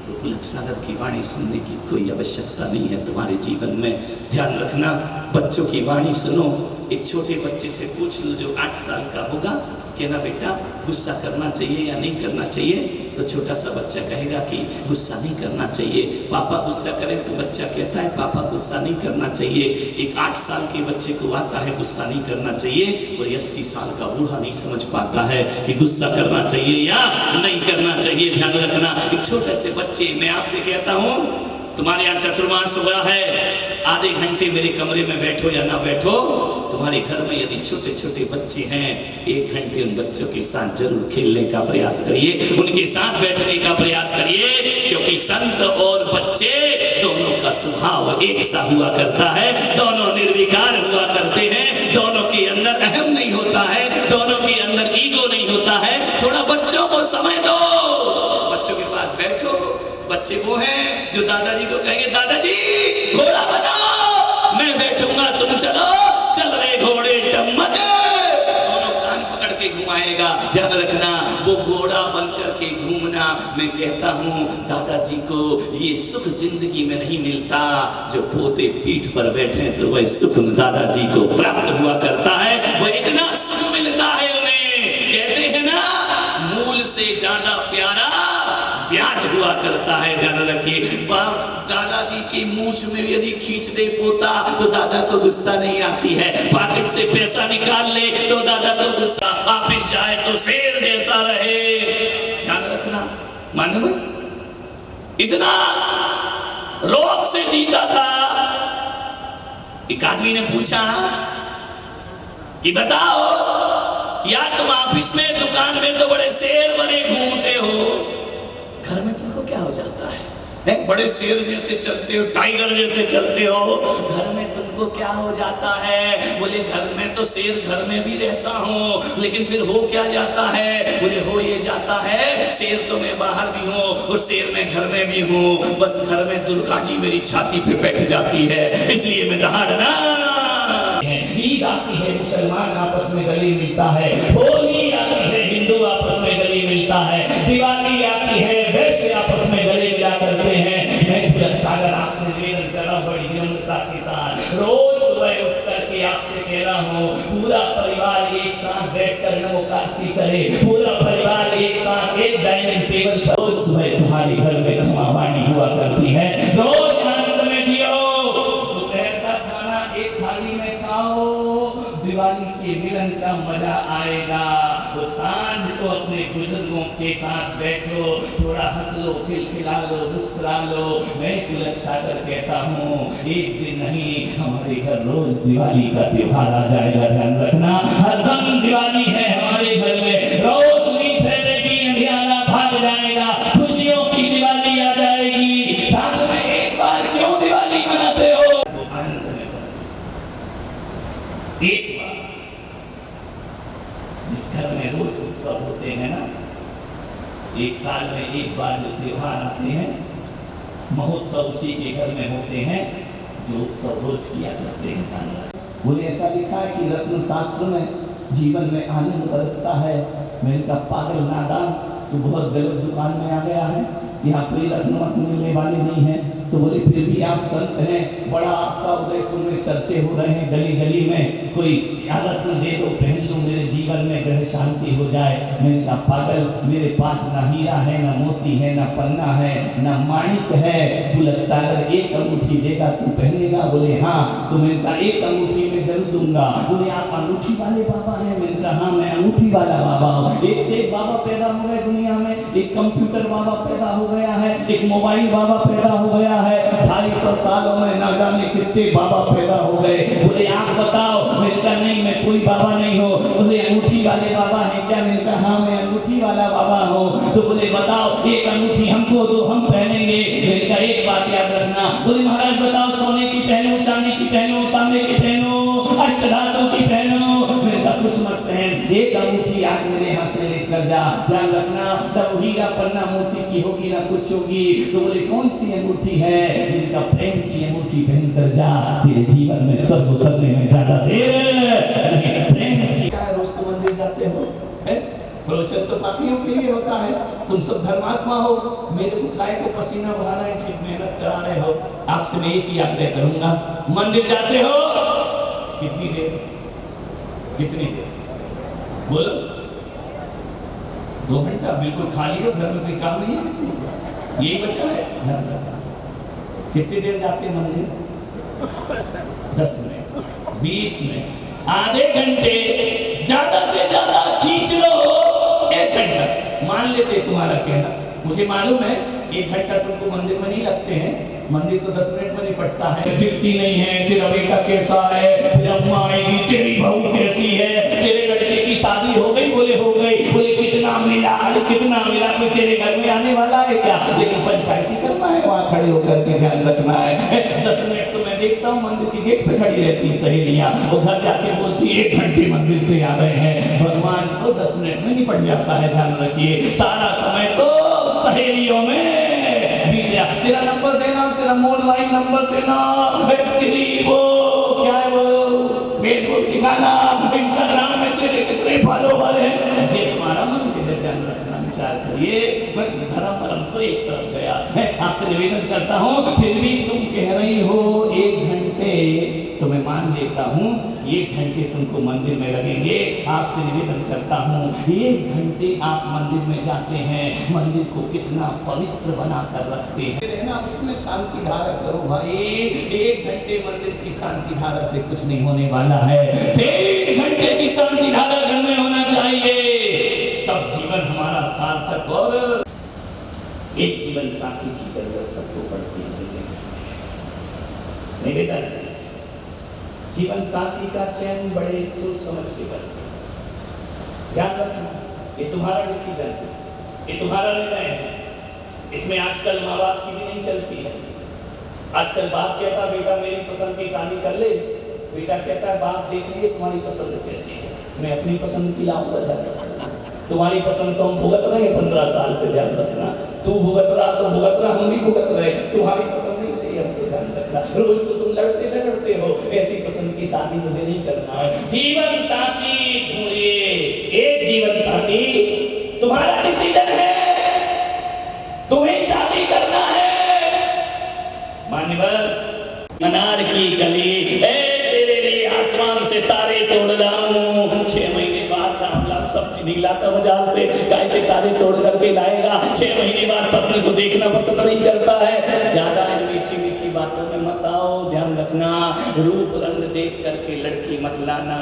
तो पुलक सागर की वाणी सुनने की कोई आवश्यकता नहीं है तुम्हारे जीवन में। ध्यान रखना, बच्चों की वाणी सुनो। एक छोटे बच्चे से पूछ लो जो 8 साल का होगा कि ना बेटा गुस्सा करना चाहिए या नहीं करना चाहिए, तो छोटा सा बच्चा कहेगा कि गुस्सा नहीं करना चाहिए। पापा गुस्सा करें तो बच्चा कहता है पापा गुस्सा नहीं करना चाहिए। एक 8 साल के बच्चे को आता है गुस्सा नहीं करना चाहिए, और 80 साल का बूढ़ा नहीं समझ पाता है कि गुस्सा करना चाहिए या नहीं करना चाहिए। ध्यान रखना, एक छोटे से बच्चे, मैं आपसे कहता हूँ तुम्हारे यहाँ चतुर्मास हुआ है, आधे घंटे मेरे कमरे में बैठो या ना बैठो, तुम्हारे घर में यदि छोटे छोटे बच्चे हैं 1 घंटे उन बच्चों के साथ जरूर खेलने का प्रयास करिए, उनके साथ बैठने का प्रयास करिए, क्योंकि संत और बच्चे दोनों का स्वभाव एक सा हुआ करता है, दोनों निर्विकार हुआ करते हैं, दोनों के अंदर अहम नहीं होता है, दोनों के अंदर ईगो नहीं होता है। थोड़ा बच्चों को समय दो, बच्चों के पास बैठो। बच्चे वो हैं जो दादाजी को कहेंगे दादाजी घोड़ा बनाओ, मैं बैठूंगा तुम चलो, चल रहे घोड़े टम्मक, दोनों कान पकड़ के घुमाएगा। ध्यान रखना, वो घोड़ा बन करके घूमना, मैं कहता हूँ दादाजी को ये सुख जिंदगी में नहीं मिलता, जो पोते पीठ पर बैठे तो वह सुख दादाजी को प्राप्त हुआ करता है, वो इतना सुख मिलता है उन्हें। कहते हैं ना, मूल से ज्यादा प्यारा ब्याज हुआ करता है। ध्यान रखिए, दादाजी की मूछ में यदि खींच दे पोता तो दादा को गुस्सा नहीं आती है, पॉकेट से पैसा निकाल ले तो दादा को गुस्सा, ऑफिस जाए तो शेर जैसा रहे। ध्यान रखना, मानो इतना रोग से जीता था। एक आदमी ने पूछा कि बताओ यार, तुम ऑफिस में दुकान में तो बड़े शेर बने घूमते हो, घर में तुमको क्या हो जाता है? बड़े शेर जैसे चलते हो, टाइगर जैसे चलते हो, घर में तुमको क्या हो जाता है? बोले घर में तो शेर घर में भी रहता हूँ, लेकिन फिर हो क्या जाता है? बोले हो ये जाता है, शेर तो मैं बाहर भी हूँ और शेर मैं घर में भी हूँ, बस घर में दुर्गा जी मेरी छाती पे बैठ जाती है, इसलिए मैं दहाड़ना। ईद आती है, मुसलमान आपस में गले मिलता है, होली आती है, हिंदू आपस में गले मिलता है, दिवाली आती है, वैश्य आपस में गले मिला करते हैं। मैं पुलक सागर आपसे निवेदन कर रहा हूँ बड़ी विनम्रता के साथ। रोज सुबह उठ करके आपसे कह रहा हूँ पूरा परिवार एक साथ बैठकर नमोकाशी करे, पूरा परिवार एक साथ एक डाइनिंग टेबल पर रोज सुबह तुम्हारे घर में क्षमावाणी हुआ करती है। रोज आनंद में जियो, दोपहर का खाना एक थाली में खाओ, दिवाली के मिलन का मजा आएगा। तो सांझ को अपने बुजुर्गों के साथ बैठो, थोड़ा हंस लो, खिलखिला लो, मुस्कुरा लो। मैं तिलक सागर कहता हूँ एक दिन नहीं हमारे घर रोज दिवाली का त्योहार आ जाएगा। ध्यान रखना हरदम दिवाली है हमारे घर में, रोशनी फैलेगी, अंधियारा भाग जाएगा, खुशियों की दिवाली आ जाएगी। साल में एक बार क्यों दिवाली मनाते हो? वो आनंद में एक बार जिस घर में रोज उत्सव होते हैं ना, एक साल में एक बार जो त्योहार आते हैं, महोत्सव उसी के घर में होते हैं जो उत्सव रोज किया करते हैं। बोले ऐसा लिखा है कि रत्न शास्त्र में जीवन में आनंद बरसता है। मैंने कहा पागल नादान, तो बहुत गलत दुकान में आ गया है, यहाँ कोई रत्न मिलने वाले नहीं है। तो बोले फिर भी आप संत हैं, बड़ा आपका उदयपुर में चर्चे हो रहे हैं, गली गली में कोई रत्न दे दो, पहन लो, मेरे जीवन में ग्रह शांति हो जाए। मैंने कहा पागल, मेरे पास ना हीरा है, ना मोती है, ना पन्ना है, ना माणिक है। बुलक सागर एक अंगूठी देगा तू पहनेगा? बोले हाँ। तो मैंने कहा एक अंगूठी में जरूर दूंगा। बोले आप अंगूठी वाले बाबा हैं? मैंने कहा हाँ मैं अंगूठी वाला बाबा हूँ। एक से एक बाबा पैदा हो गए दुनिया में, एक कंप्यूटर बाबा पैदा हो गया है, एक मोबाइल बाबा पैदा हो गया है, 250 सालों में ना जाने कितने बाबा पैदा हो गए। बोले आप बताओ? मैंने कहा नहीं मैं कोई बाबा नहीं हो। बोले अंगूठी वाले बाबा हैं क्या? मैंने कहा हाँ मैं अंगूठी वाला बाबा हूँ। तो बोले बताओ एक अंगूठी हमको दो, हम पहनेंगे। मैंने कहा एक बात याद रखना। बोले महाराज बताओ सोने की पहनो, चांदी की पहनो, तांबे की पहनो, अष्टधातु की पहनो? मैंने कहा कुछ मत पहन, एक अंगूठी आज मेरे यहाँ से लेकर जा। ध्यान रखना तब हीरा पन्ना मोती की होगी ना कुछ होगी। तो बोले कौन सी अंगूठी है? इनका प्रेम की अंगूठी पहन कर जा, तेरे जीवन में स्वर्ग उतरने में ज्यादा देर नहीं। प्रेम की क्या रोज तो मंदिर जाते हो, प्रवचन तो पापियों के लिए होता है, तुम सब धर्मात्मा हो, मेरे को काय को पसीना बहा रहे हैं, मेहनत करा रहे हो। आपसे मैं एक ही आग्रह करूंगा, मंदिर जाते हो कितनी देर? कितनी देर बोलो? 2 घंटा बिल्कुल खाली हो, घर में कोई काम नहीं है, यही बचा है। कितनी देर जाते हैं मंदिर? 10 मिनट, 20 मिनट, आधे घंटे, ज्यादा से ज्यादा खींच लो 1 घंटा। मान लेते तुम्हारा कहना, मुझे मालूम है 1 घंटा तुमको मंदिर में नहीं लगते हैं, मंदिर तो 10 मिनट में निपटता है। दिखती नहीं है, तेरा बेटा कैसा है, फिर अम्मा आएगी, तेरी बहू कैसी है, तेरे लड़के की शादी हो गई? बोले हो गई। बोले कितना मिला? कितना मिला? कोई तेरे घर में आने वाला है क्या? लेकिन पंचायती करना है, वहाँ खड़े होकर के ध्यान रखना है। 10 मिनट तो मैं देखता हूँ मंदिर के गेट पे खड़ी रहती सहेलियाँ, वो घर जाके बोलती 1 घंटे मंदिर से आ गए हैं। भगवान तो 10 मिनट में निपट जाता है। ध्यान रखिए सारा समय तो सहेलियों में बीत गया। तेरा नंबर देना, तेरा मोबाइल नंबर देना, तेरी वो क्या है वो फेसबुक दिखाना, इंस्टाग्राम में तेरे कितने फॉलोवर हैं, जे तुम्हारा मन के ध्यान रखना। विचार करिए, धर्म तो एक तरफ गया है। आपसे निवेदन करता हूँ, फिर भी तुम कह रही हो 1 घंटे, तो मैं मान लेता हूँ 1 घंटे तुमको मंदिर में लगेंगे। आपसे निवेदन करता हूँ 1 घंटे आप मंदिर में जाते हैं, मंदिर को कितना पवित्र बनाकर रखते हैं, रहना उसमें शांति धारा करो भाई। 1 घंटे मंदिर की शांति धारा से कुछ नहीं होने वाला है, 3 घंटे की शांति धारा घर में होना चाहिए, तब जीवन हमारा सार्थक। और एक जीवन साथी की जरूरत सबको पड़ती है जिंदगी में। निवेदन जीवन साथी का चयन बड़े सोच समझ के करते। ध्यान रखना ये तुम्हारा डिसीजन है, ये तुम्हारा निर्णय है, इसमें आजकल माँ बाप की भी नहीं चलती है। आजकल बाप कहता बेटा मेरी पसंद की शादी कर ले, बेटा कहता है बाप देख लिए तुम्हारी पसंद कैसी है, मैं अपनी पसंद की लाऊंगा। तुम्हारी पसंद तो हम भुगत रहे हैं 15 साल से, ध्यान रखना। तू भुगत रहा तो भुगत रहा, हम भी भुगत रहे, तुम्हारी पसंद नहीं सही, हमको ध्यान रखना। रोज तो तुम लड़ते से लड़ते हो, ऐसी पसंद की शादी मुझे नहीं करना है। जीवन साथी ढूंढिए, एक जीवन साथी तुम्हारा डिसीजन है, तुम्हें शादी करना है। मान्यवर अनार की कली, ए तेरे लिए आसमान से तारे तोड़ लाऊं। 6 महीने बाद रामलाल सब्जी नहीं लाता बाजार से, काय के तारे तोड़ करके लाएगा। 6 महीने बाद पत्नी को देखना पसंद नहीं करता है। ज्यादा मीठी मीठी बातों में मत आओ, ध्यान रखना। रूप रंग देख करके लड़की मत लाना।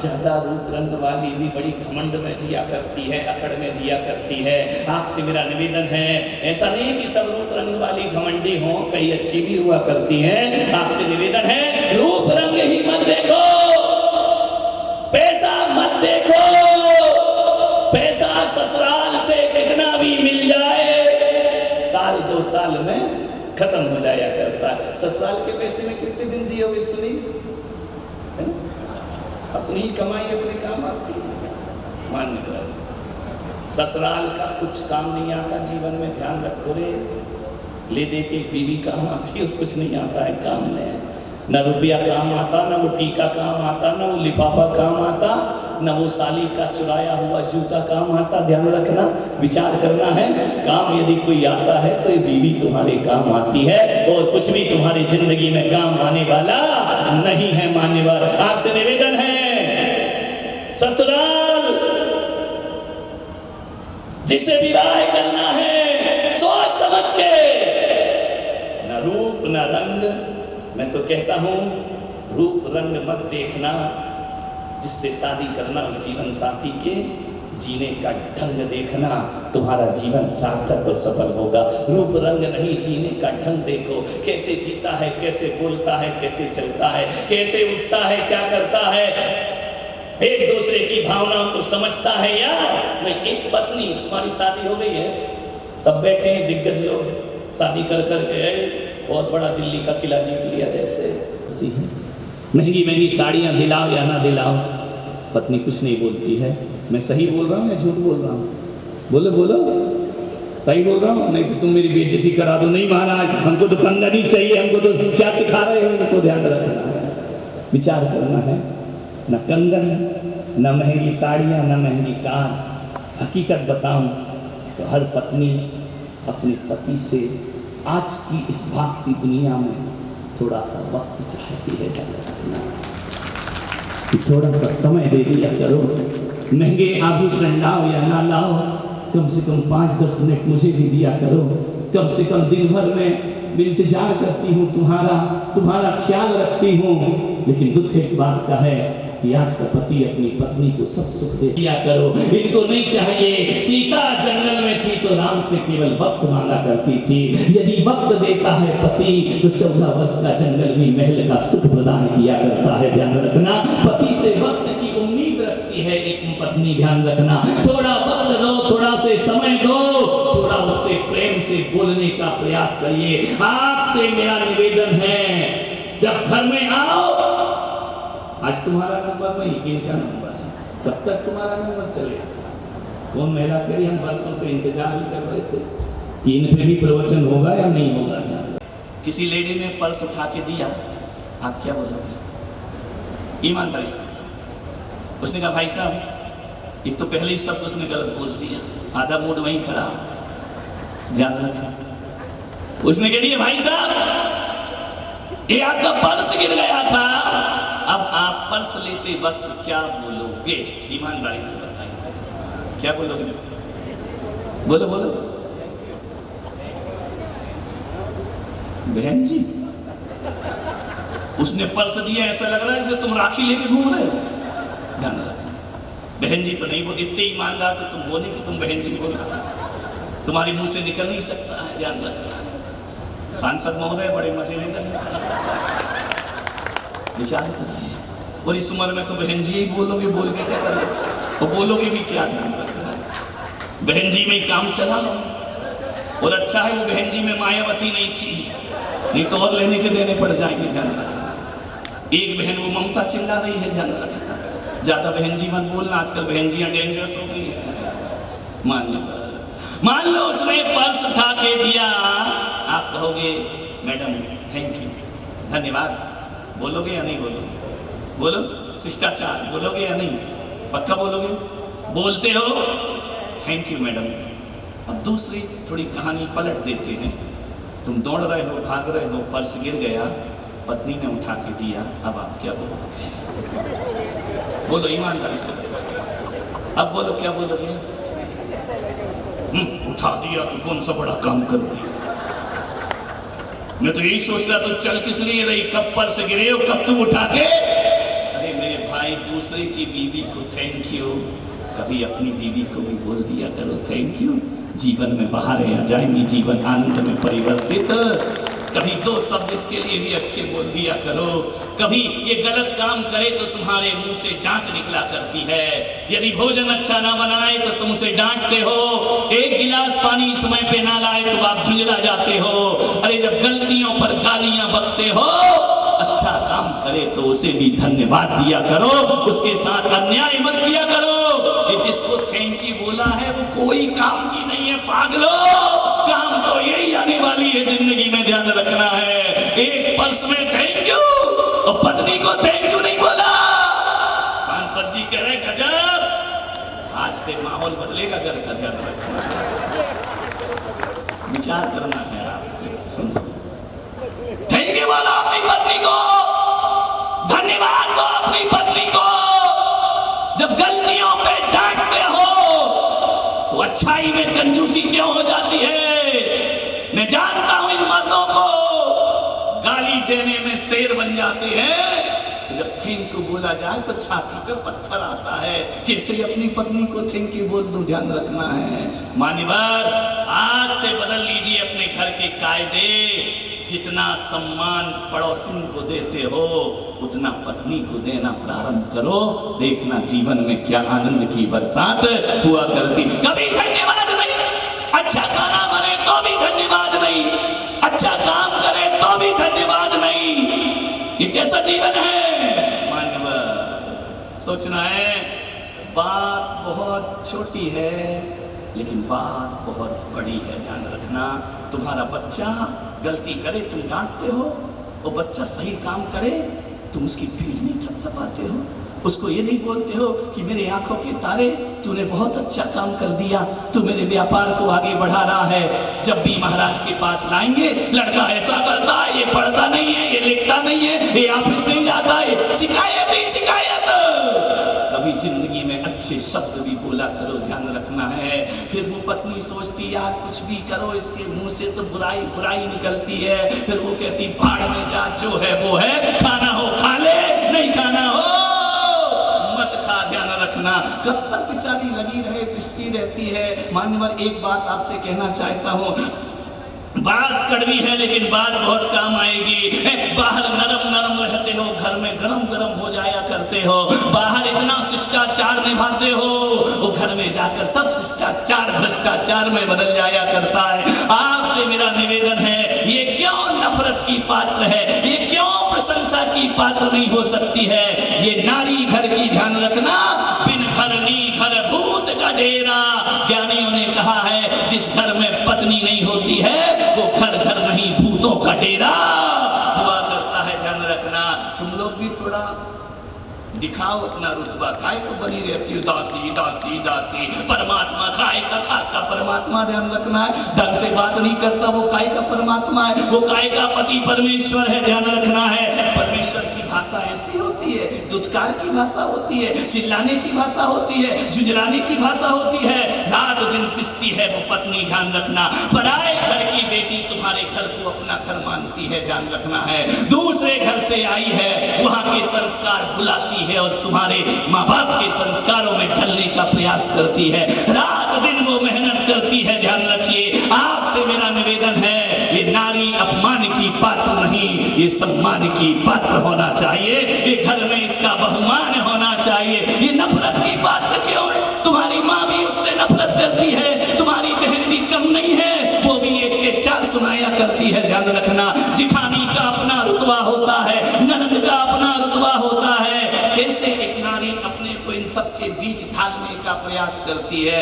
ज्यादा रूप रंग वाली भी बड़ी घमंड में जिया करती है, अकड़ में जिया करती है। आपसे मेरा निवेदन है, ऐसा नहीं कि सब रूप रंग वाली घमंडी हो, कई अच्छी भी हुआ करती हैं। आपसे निवेदन है, रूप रंग ही मत देखो, पैसा मत देखो। पैसा ससुराल से कितना भी मिल जाए, साल 2 साल में खत्म हो जाया करता है। ससुराल के पैसे में कितने दिन जियोगे सुनी? अपनी ही कमाई अपने काम आती है। मान्य ससुराल का कुछ काम नहीं आता जीवन में, ध्यान रखो रे। ले दे के बीवी काम आती है, कुछ नहीं आता है काम में। न रुपया काम आता, न वो टीका काम आता, न वो लिफाफा काम आता, न वो साली का चुराया हुआ जूता काम आता। ध्यान रखना, विचार करना है। काम यदि कोई आता है तो ये बीवी तुम्हारे काम आती है, और कुछ भी तुम्हारी जिंदगी में काम आने वाला नहीं है। मान्यवर, आपसे निवेदन है, ससुराल जिसे विवाह करना है सोच समझ के, न रूप न रंग। मैं तो कहता हूं रूप रंग मत देखना, जिससे शादी करना उस जीवन साथी के जीने का ढंग देखना, तुम्हारा जीवन सार्थक और सफल होगा। रूप रंग नहीं, जीने का ढंग देखो, कैसे जीता है, कैसे बोलता है, कैसे चलता है, कैसे उठता है, क्या करता है, एक दूसरे की भावनाओं को समझता है। या मैं एक पत्नी, तुम्हारी शादी हो गई है, सब बैठे हैं दिग्गज लोग, शादी कर कर के बहुत बड़ा दिल्ली का किला जीत लिया जैसे। महंगी महंगी साड़ियाँ दिलाओ या ना दिलाओ, पत्नी कुछ नहीं बोलती है। मैं सही बोल रहा हूँ या झूठ बोल रहा हूँ? बोलो बोलो, सही बोल रहा हूँ? नहीं तो तुम मेरी बेइज्जती करा दो। नहीं महाराज, हमको तो कंगन ही चाहिए, हमको तो क्या सिखा रहे हो? इनको ध्यान रखना है, विचार करना है। न कंगन, न महंगी साड़ियाँ, न महंगी कार। हकीकत बताऊं तो हर पत्नी अपने पति से आज की इस भागती दुनिया में थोड़ा सा वक्त चाहती है, कि थोड़ा सा समय दे दिया करो। महंगे आभूषण लाओ या ना लाओ, कम से कम 5-10 मिनट मुझे भी दिया करो। कम से कम दिन भर में इंतजार करती हूँ, तुम्हारा ख्याल रखती हूँ। लेकिन दुख इस बात का है कि आज का पति अपनी पत्नी को सब सुख दे दिया करो। इनको नहीं चाहिए। सीता जंगल में थी तो राम से केवल वक्त मांगा करती थी। यदि वक्त देता है पति तो 14 वर्ष का जंगल भी महल का सुख प्रदान किया करता है। ध्यान रखना, पति से वक्त की उम्मीद रखती है एक पत्नी। ध्यान रखना, थोड़ा वक्त दो, थोड़ा से समय दो, थोड़ा उससे प्रेम से बोलने का प्रयास करिए। आपसे मेरा निवेदन है, जब घर में आओ, आज तुम्हारा नंबर नहीं, इनका नंबर है, तब तक तुम्हारा नंबर चलेगा। कौन महिला करी, हम वर्षों से इंतजार ही कर रहे थे कि इन पे भी प्रवचन होगा या नहीं होगा। किसी लेडी ने पर्स उठा के दिया, आप क्या बोलोगे? ईमानदारी से उसने कहा, भाई साहब, एक तो पहले ही शब्द उसने गलत बोल दिया, आधा मूड वहीं खड़ा। ध्यान रखना, उसने कह दिया, भाई साहब, ये आपका पर्स गिर गया था। अब आप पर्स लेते वक्त क्या बोलोगे? ईमानदारी से बताइए, क्या बोलोगे? बोलो बोलो। बहन जी, उसने पर्स दिया, ऐसा लग रहा है जैसे तुम राखी लेके घूम रहे हो। ध्यान रखना, बहन जी तो नहीं बोल, इतने ईमानदार तो तुम बोले कि तुम बहन जी बोल, तुम्हारे मुंह से निकल नहीं सकता है। ध्यान रखना, सांसद महोदय बड़े मजे में विचार कर रहे हैं, और इस उम्र में तो बहन जी ही बोलोगे, बोल के क्या करोगे? और बोलोगे भी क्या? बहन जी में काम चला। और अच्छा है वो बहन जी में मायावती नहीं थी, नहीं तो और लेने के देने पड़ जाएंगे। ध्यान रखना, एक बहन वो ममता चिल्ला रही है। ध्यान रखना, ज्यादा बहन जी मत बोलना, आजकल बहन जी डेंजरस हो गई है। मान लो उसने पर्स उठा के दिया, आप कहोगे, मैडम थैंक यू, धन्यवाद, बोलोगे या नहीं बोलोगे? बोलो, शिष्टाचार बोलोगे या नहीं? पक्का बोलोगे? बोलते हो, थैंक यू मैडम। अब दूसरी थोड़ी कहानी पलट देते हैं, तुम दौड़ रहे हो, भाग रहे हो, पर्स गिर गया, पत्नी ने उठा के दिया, अब आप क्या बोलोगे? बोलो ईमानदारी से बताओ, अब बोलो क्या बोलोगे? उठा दिया तो कौन सा बड़ा काम कर दिया। मैं तो यही सोच रहा तो चल किस लिए रही, कब पर से गिरे हो, कब तुम उठा के। अरे मेरे भाई, दूसरे की बीवी को थैंक यू, कभी अपनी बीवी को भी बोल दिया करो थैंक यू। जीवन में बहारें आ जाएंगी, जीवन आनंद में परिवर्तित। कभी दो शब्द इसके लिए भी अच्छे बोल दिया करो। कभी ये गलत काम करे तो तुम्हारे मुंह से डांट निकला करती है। यदि भोजन अच्छा ना बनाए तो तुम उसे डांटते हो। एक गिलास पानी समय पे ना लाए तो आप झुंझला जाते हो। अरे जब गलतियों पर गालियां बकते हो, अच्छा काम करे तो उसे भी धन्यवाद दिया करो, उसके साथ अन्याय मत किया करो। ये जिसको थैंक यू बोला है वो कोई काम की नहीं है पागलो। काम तो यही आने वाली है जिंदगी में, ध्यान रखना है। एक पर्स में थैंक यू और पत्नी को थैंक यू नहीं बोला। सांसद जी कह रहे गजब, आज से माहौल बदलेगा, घर का ध्यान रखना है, विचार करना है आपके। सुनो, थैंक यू बोलो अपनी पत्नी को, धन्यवाद दो अपनी पत्नी को। जब गलतियों पे डांटते हो तो अच्छाई में कंजूसी क्यों हो जाती है। मैं जानता हूं इन मर्दों को, गाली देने में शेर बन जाते हैं। जब थैंक यू बोला जाए तो छाती पे पत्थर आता है। कैसे अपनी पत्नी को थैंक यू बोल दूं, ध्यान रखना है। मान्यवर, आज से बदल लीजिए अपने घर के कायदे। जितना सम्मान पड़ोसी को देते हो उतना पत्नी को देना प्रारंभ करो। देखना जीवन में क्या आनंद की बरसात हुआ करती। कभी धन्यवाद नहीं, अच्छा खाना बने तो भी धन्यवाद नहीं, अच्छा काम करे तो भी धन्यवाद नहीं। ये कैसा जीवन है? मान्यवर, सोचना है। बात बहुत छोटी है लेकिन बात बहुत बड़ी है, ध्यान रखना। तुम्हारा बच्चा गलती करे तुम डांटते हो, और बच्चा सही काम करे तुम उसकी पीठ नहीं थपथपाते हो, उसको ये नहीं बोलते हो कि मेरे आंखों के तारे, तूने बहुत अच्छा काम कर दिया, तू मेरे व्यापार को आगे बढ़ा रहा है। जब भी महाराज के पास लाएंगे, लड़का ऐसा करता है, ये पढ़ता नहीं है, ये लिखता नहीं है, ये ऑफिस नहीं जाता है, शिकायत ही शिकायत। कभी जिंदगी में अच्छे शब्द भी बोला करो, ध्यान रखना है। फिर वो पत्नी सोचती यार कुछ भी करो, इसके मुंह से तो बुराई बुराई निकलती है। फिर वो कहती भाड़ में जा, जो है वो है, खाना हो खा ले, नहीं खाना हो मत खा, ध्यान रखना। कब तक बेचारी लगी रहे, पिसती रहती है। मान्यवर, एक बात आपसे कहना चाहता हूँ, बात कड़वी है लेकिन बात बहुत काम आएगी। बाहर नरम नरम रहते हो, घर में गरम गरम हो जाया करते हो। बाहर इतना शिष्टाचार निभाते हो, वो घर में जाकर सब शिष्टाचार भ्रष्टाचार में बदल जाया करता है। आपसे मेरा निवेदन है, ये क्यों नफरत की पात्र है, ये क्यों प्रशंसा की पात्र नहीं हो सकती है। ये नारी घर की, ध्यान रखना, बिन घर नी घर भूत का डेरा। ज्ञानियों ने कहा है जिस घर में पत्नी नहीं होती है वो घर घर नहीं भूतों का डेरा हुआ करता है, ध्यान रखना। तुम लोग भी थोड़ा दिखाओ अपना रुतबा, काय को बनी रहती हो दासी दासी दासी। परमात्मा काय का खाता परमात्मा, ध्यान रखना है। ढंग से बात नहीं करता वो काय का परमात्मा है, वो काय का पति परमेश्वर है, ध्यान रखना है। परमेश्वर की भाषा ऐसी होती है, दुत्कार की भाषा होती है, चिल्लाने की भाषा होती है, झुंझलाने की भाषा होती है। रात दिन पिसती है वो पत्नी, ध्यान रखना। पराए घर की बेटी तुम्हारे घर को अपना घर मानती है, ध्यान रखना है। दूसरे घर से आई है, वहां के संस्कार भुलाती है और तुम्हारे माँ बाप के संस्कारों में ढलने का प्रयास करती है। रात दिन वो मेहनत करती है, ध्यान रखिए। आपसे मेरा निवेदन है, ये नारी अपमान की पात्र नहीं, ये सम्मान की पात्र होना चाहिए। ये घर में इसका बहुमान होना चाहिए। ये नफरत की पात्र क्यों है? तुम्हारी माँ भी उससे नफरत करती है, तुम्हारी बहन भी कम नहीं है, वो भी एक के चार सुनाया करती है, ध्यान रखना। जिठानी का अपना रुतबा होता है, ननद का अपना रुतबा होता है। कैसे एक नारी अपने को इन सबके बीच ढालने का प्रयास करती है।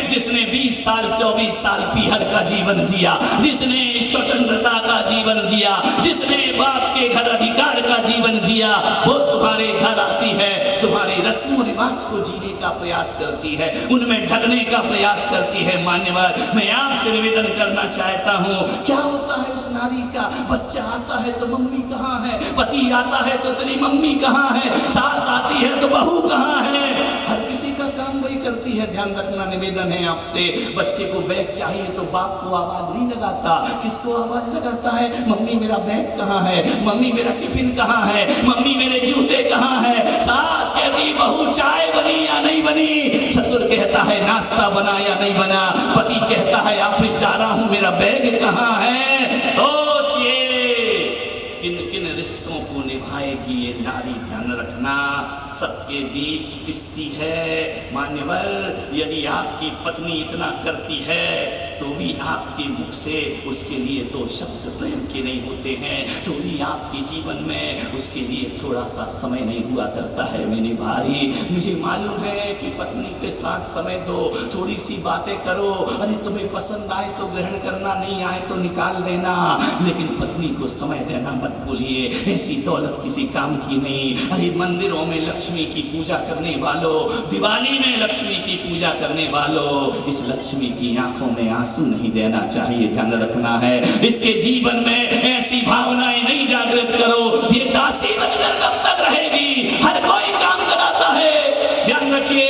जिसने 20 साल 24 साल पीहर का जीवन जिया, जिसने स्वतंत्रता का जीवन जिया, जिसने बाप के घर अधिकार का जीवन जिया, जिया, वो तुम्हारे घर आती है, तुम्हारे रस्म रिवाज को जीने का प्रयास करती है, उनमें ढलने का प्रयास करती है। मान्यवर, मैं आपसे निवेदन करना चाहता हूँ, क्या होता है उस नारी का? बच्चा आता है तो मम्मी कहाँ है, पति आता है तो तेरी मम्मी कहाँ है, सास आती है तो बहू कहाँ है? हर किसी का काम वही करती है। ध्यान रखना, निवेदन है आपसे। बच्चे को बैग चाहिए तो बाप को आवाज नहीं लगाता, किसको आवाज लगाता है? मम्मी मेरा बैग कहाँ है, मम्मी मेरा टिफिन कहाँ है, मम्मी मेरे जूते कहाँ है? सास कहती बहू चाय बनी या नहीं बनी, ससुर कहता है नाश्ता बना या नहीं बना, पति कहता है ऑफिस जा रहा हूँ मेरा बैग कहाँ है? सोचिए किन किन रिश्तों को निभाएगी ये नारी, ध्यान रखना। सबके बीच पिसती है। मान्यवर, यदि आपकी पत्नी इतना करती है तो भी आपके मुख से उसके लिए दो शब्द प्रेम के नहीं होते हैं, तो भी आपके जीवन में उसके लिए थोड़ा सा समय नहीं हुआ करता है। मेरे भाई, मुझे मालूम है कि पत्नी के साथ समय दो, थोड़ी सी बातें करो, अरे तुम्हें पसंद आए तो ग्रहण करना, नहीं आए तो निकाल देना, लेकिन पत्नी को समय देना मत भूलिए। ऐसी दौलत किसी काम की नहीं। अरे मंदिरों में लक्ष्मी की पूजा करने वालों, दिवाली में लक्ष्मी की पूजा करने वालों, इस लक्ष्मी की आंखों में आंसू नहीं देना चाहिए, ध्यान रखना है। इसके जीवन में ऐसी भावनाएं नहीं जागृत करो, ये दासी बनकर कब तक रहेगी? हर कोई काम कराता है, ध्यान रखिए।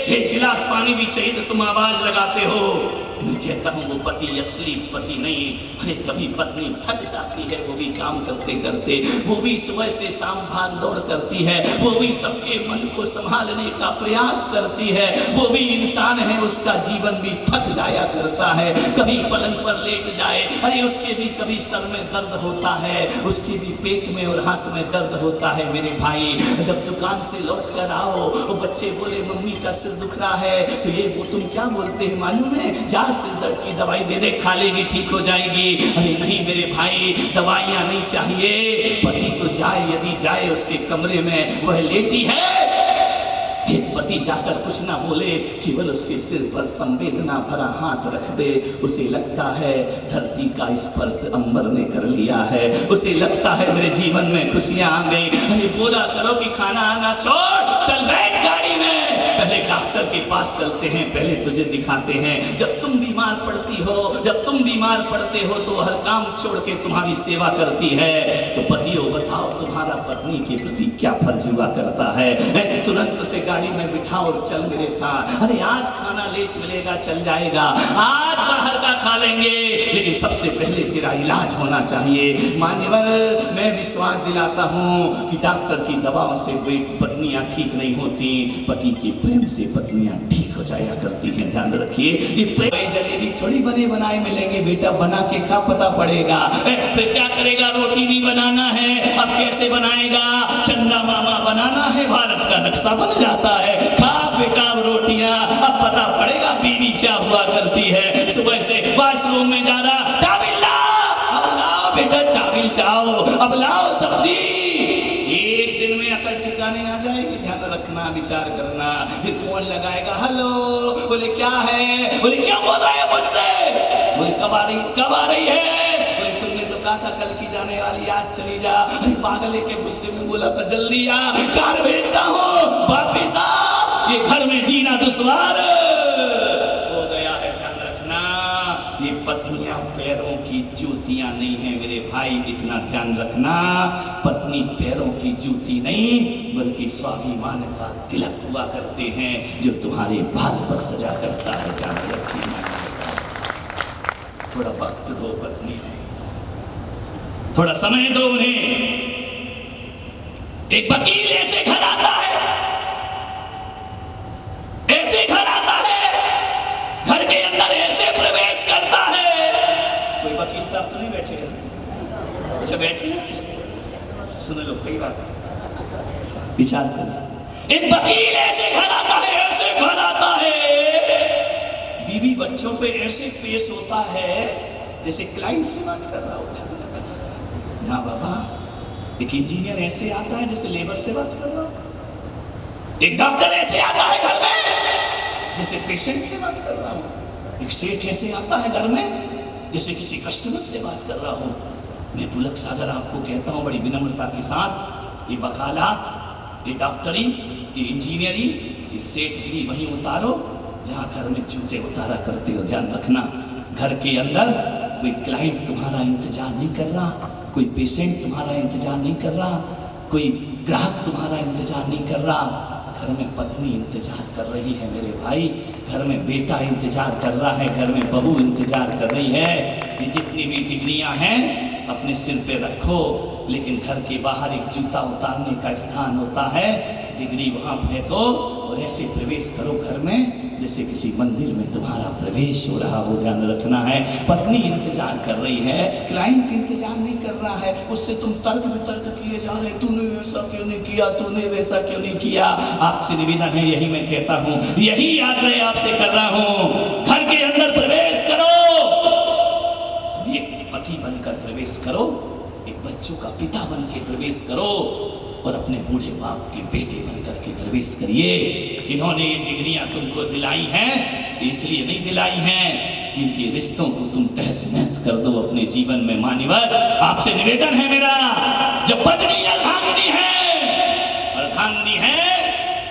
एक गिलास पानी भी चाहिए तो तुम आवाज लगाते हो। मैं कहता हूँ वो पति असली पति नहीं। अरे कभी पत्नी थक जाती है, वो भी काम करते करते, वो भी सुबह से शाम भाग दौड़ करती है, वो भी सबके मन को संभालने का प्रयास करती है, वो भी इंसान है, उसका जीवन भी थक जाया करता है। कभी पलंग पर लेट जाए, अरे उसके भी कभी सर में दर्द होता है, उसके भी पेट में और हाथ में दर्द होता है। मेरे भाई, जब दुकान से लौट कर आओ, वो बच्चे बोले मम्मी का सिर दुख रहा है, तो ये वो तुम क्या बोलते हैं मालूम है? जा सिर दर्द की दवाई दे दे, खा लेगी ठीक हो जाएगी। अरे नहीं मेरे भाई, दवाइयां नहीं चाहिए। पति तो जाए, यदि जाए उसके कमरे में, वह लेटी है, एक पति जाकर कुछ ना बोले, केवल उसके सिर पर संवेदना भरा हाथ रख दे, उसे लगता है धरती का स्पर्श अंबर ने कर लिया है, उसे लगता है मेरे जीवन में खुशियां आ गई। अरे बोला करो कि खाना आना छोड़, चल बैठ गाड़ी में, पहले डॉक्टर के पास चलते हैं, पहले तुझे दिखाते हैं। जब तुम बीमार पड़ती हो, जब तुम बीमार पड़ते हो तो हर काम छोड़ के तुम्हारी सेवा करती है। तो पतियों बताओ, तुम्हारा पत्नी के प्रति क्या फर्ज हुआ करता है? तुरंत उसे गाड़ी में बिठाओ और चल मेरे साथ। अरे आज खाना लेट मिलेगा, चल जाएगा, आज बाहर का खा लेंगे, लेकिन सबसे पहले तेरा इलाज होना चाहिए। मान्यवर, मैं विश्वास दिलाता हूँ कि डॉक्टर की दवाओं से पत्नियां ठीक नहीं होती, पति के प्रेम से पत्नियां ठीक हो जाया करती हैं। ध्यान रखिए, ये प्रेम जलेबी थोड़ी बने बनाए मिलेंगे बेटा, बना के खा, पता पड़ेगा। फिर क्या करेगा? रोटी भी बनाना है, अब कैसे बनाएगा? चंदा मामा बनाना है, भारत का नक्शा बन जाता है। खा बेटा रोटियां, अब पता पड़ेगा बीवी क्या हुआ करती है। सुबह से वॉशरूम में जा रहा, टाविल लाओ, अब लाओ बेटा टाविल चाओ, अब लाओ सब्जी। एक दिन में अकल ठिकाने आ जाएगी, ध्यान रखना, विचार करना। फिर फोन लगाएगा, हेलो, बोले क्या है? बोले क्यों बोल रहे हो मुझसे? बोले कब आ रही है? बोले तुमने तो कहा था कल की जाने वाली, आज चली जा। पागल के गुस्से में बोला था जल्दी आ, कार भेजता हूँ वापिस आ, ये घर में जीना दुश्वार हो गया है। ध्यान रखना, ये पत्नियां पैरों की जूतियां नहीं है मेरे भाई, इतना ध्यान रखना। पत्नी पैरों की जूती नहीं, बल्कि स्वाभिमान का तिलक हुआ करते हैं, जो तुम्हारे बाल पर सजा करता है। ध्यान रखिए, थोड़ा वक्त दो पत्नी, थोड़ा समय दो उन्हें। एक वकील ऐसे घर आता है, ऐसे घर आता है, घर के अंदर ऐसे प्रवेश करता है। कोई वकील साहब तो नहीं बैठे हैं? अच्छा बैठे, सुन लो, कई बात विचार करो। एक वकील ऐसे घर आता है, ऐसे घर आता है, बीवी बच्चों पे ऐसे पेश होता है जैसे क्लाइंट से बात कर रहा होता है ना बाबा। एक इंजीनियर ऐसे आता है जैसे लेबर से बात कर रहा हूं। एक डॉक्टर ऐसे आता है घर में जैसे पेशेंट से बात कर रहा हूं। एक सेठ ऐसे आता है घर में जैसे किसी कस्टमर से बात कर रहा हूं। मैं पुलक सागर आपको कहता हूं बड़ी विनम्रता के साथ, ये वकालत, ये डॉक्टरी, ये इंजीनियरिंग, ये सेठ गिरी वहीं उतारो जहाँ घर में जूते उतारा करते हो। ध्यान रखना, घर के अंदर कोई क्लाइंट तुम्हारा इंतजार नहीं कर रहा, कोई पेशेंट तुम्हारा इंतजार नहीं कर रहा, कोई ग्राहक तुम्हारा इंतजार नहीं कर रहा। घर में पत्नी इंतजार कर रही है मेरे भाई, घर में बेटा इंतजार कर रहा है, घर में बहू इंतजार कर रही है। ये जितनी भी डिग्रियां हैं अपने सिर पे रखो, लेकिन घर के बाहर एक जूता उतारने का स्थान होता है, डिग्री वहां फेंको और ऐसे प्रवेश करो घर में जैसे किसी मंदिर में तुम्हारा प्रवेश हो रहा हो। ध्यान रखना है, पत्नी इंतजार कर रही है, क्लाइंट इंतजार नहीं कर रहा है, उससे तुम तर्क वितर्क किए जा रहे, तूने ऐसा क्यों नहीं किया, तूने वैसा क्यों नहीं किया। आपसे निवेदन है, यही मैं कहता हूँ, यही आग्रह आपसे कर रहा हूँ, घर के अंदर प्रवेश करो, तुम एक पति बनकर प्रवेश करो, एक बच्चों का पिता बन के प्रवेश करो और अपने बूढ़े बाप के बेटे बनकर के प्रवेश करिए। इन्होंने ये डिग्रियां तुमको दिलाई हैं, इसलिए नहीं दिलाई हैं कि इनके रिश्तों को तुम तहस नहस कर दो अपने जीवन में। मान्यवर, आपसे निवेदन है मेरा, जब पत्नी अर्धांगिनी है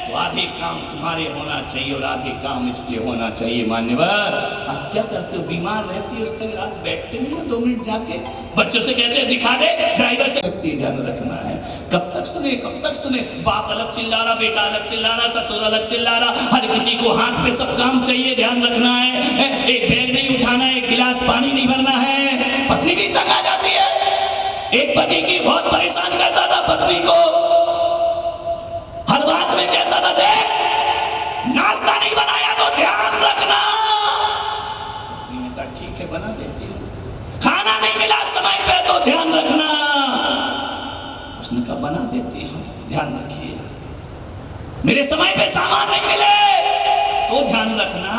तो आधे काम तुम्हारे होना चाहिए और आधे काम इसके होना चाहिए। मान्यवर, आप क्या करते हो, बीमार रहती है उससे रात बैठते नहीं हो 2 मिनट जाके, बच्चों से कहते हैं दिखा दे, ड्राइवर से लगती, ध्यान रखना है। कब तक सुने, बाप अलग चिल्ला रहा, बेटा अलग चिल्ला रहा, ससुर अलग चिल्ला रहा, हर किसी को हाथ में सब काम चाहिए। ध्यान रखना है, एक बैग नहीं उठाना है, एक गिलास पानी नहीं भरना है, पत्नी की तंग आ जाती है। एक पति की बहुत परेशान करता था पत्नी को, हर बात में कहता था देख नाश्ता नहीं बनाया तो ध्यान रखना। पत्नी ने कहा ठीक है बना देती हूँ। खाना नहीं मिला समय पे तो ध्यान रखना। उसने कहा बना देती हूँ, ध्यान रखिए। मेरे समय पे सामान नहीं मिले तो ध्यान रखना।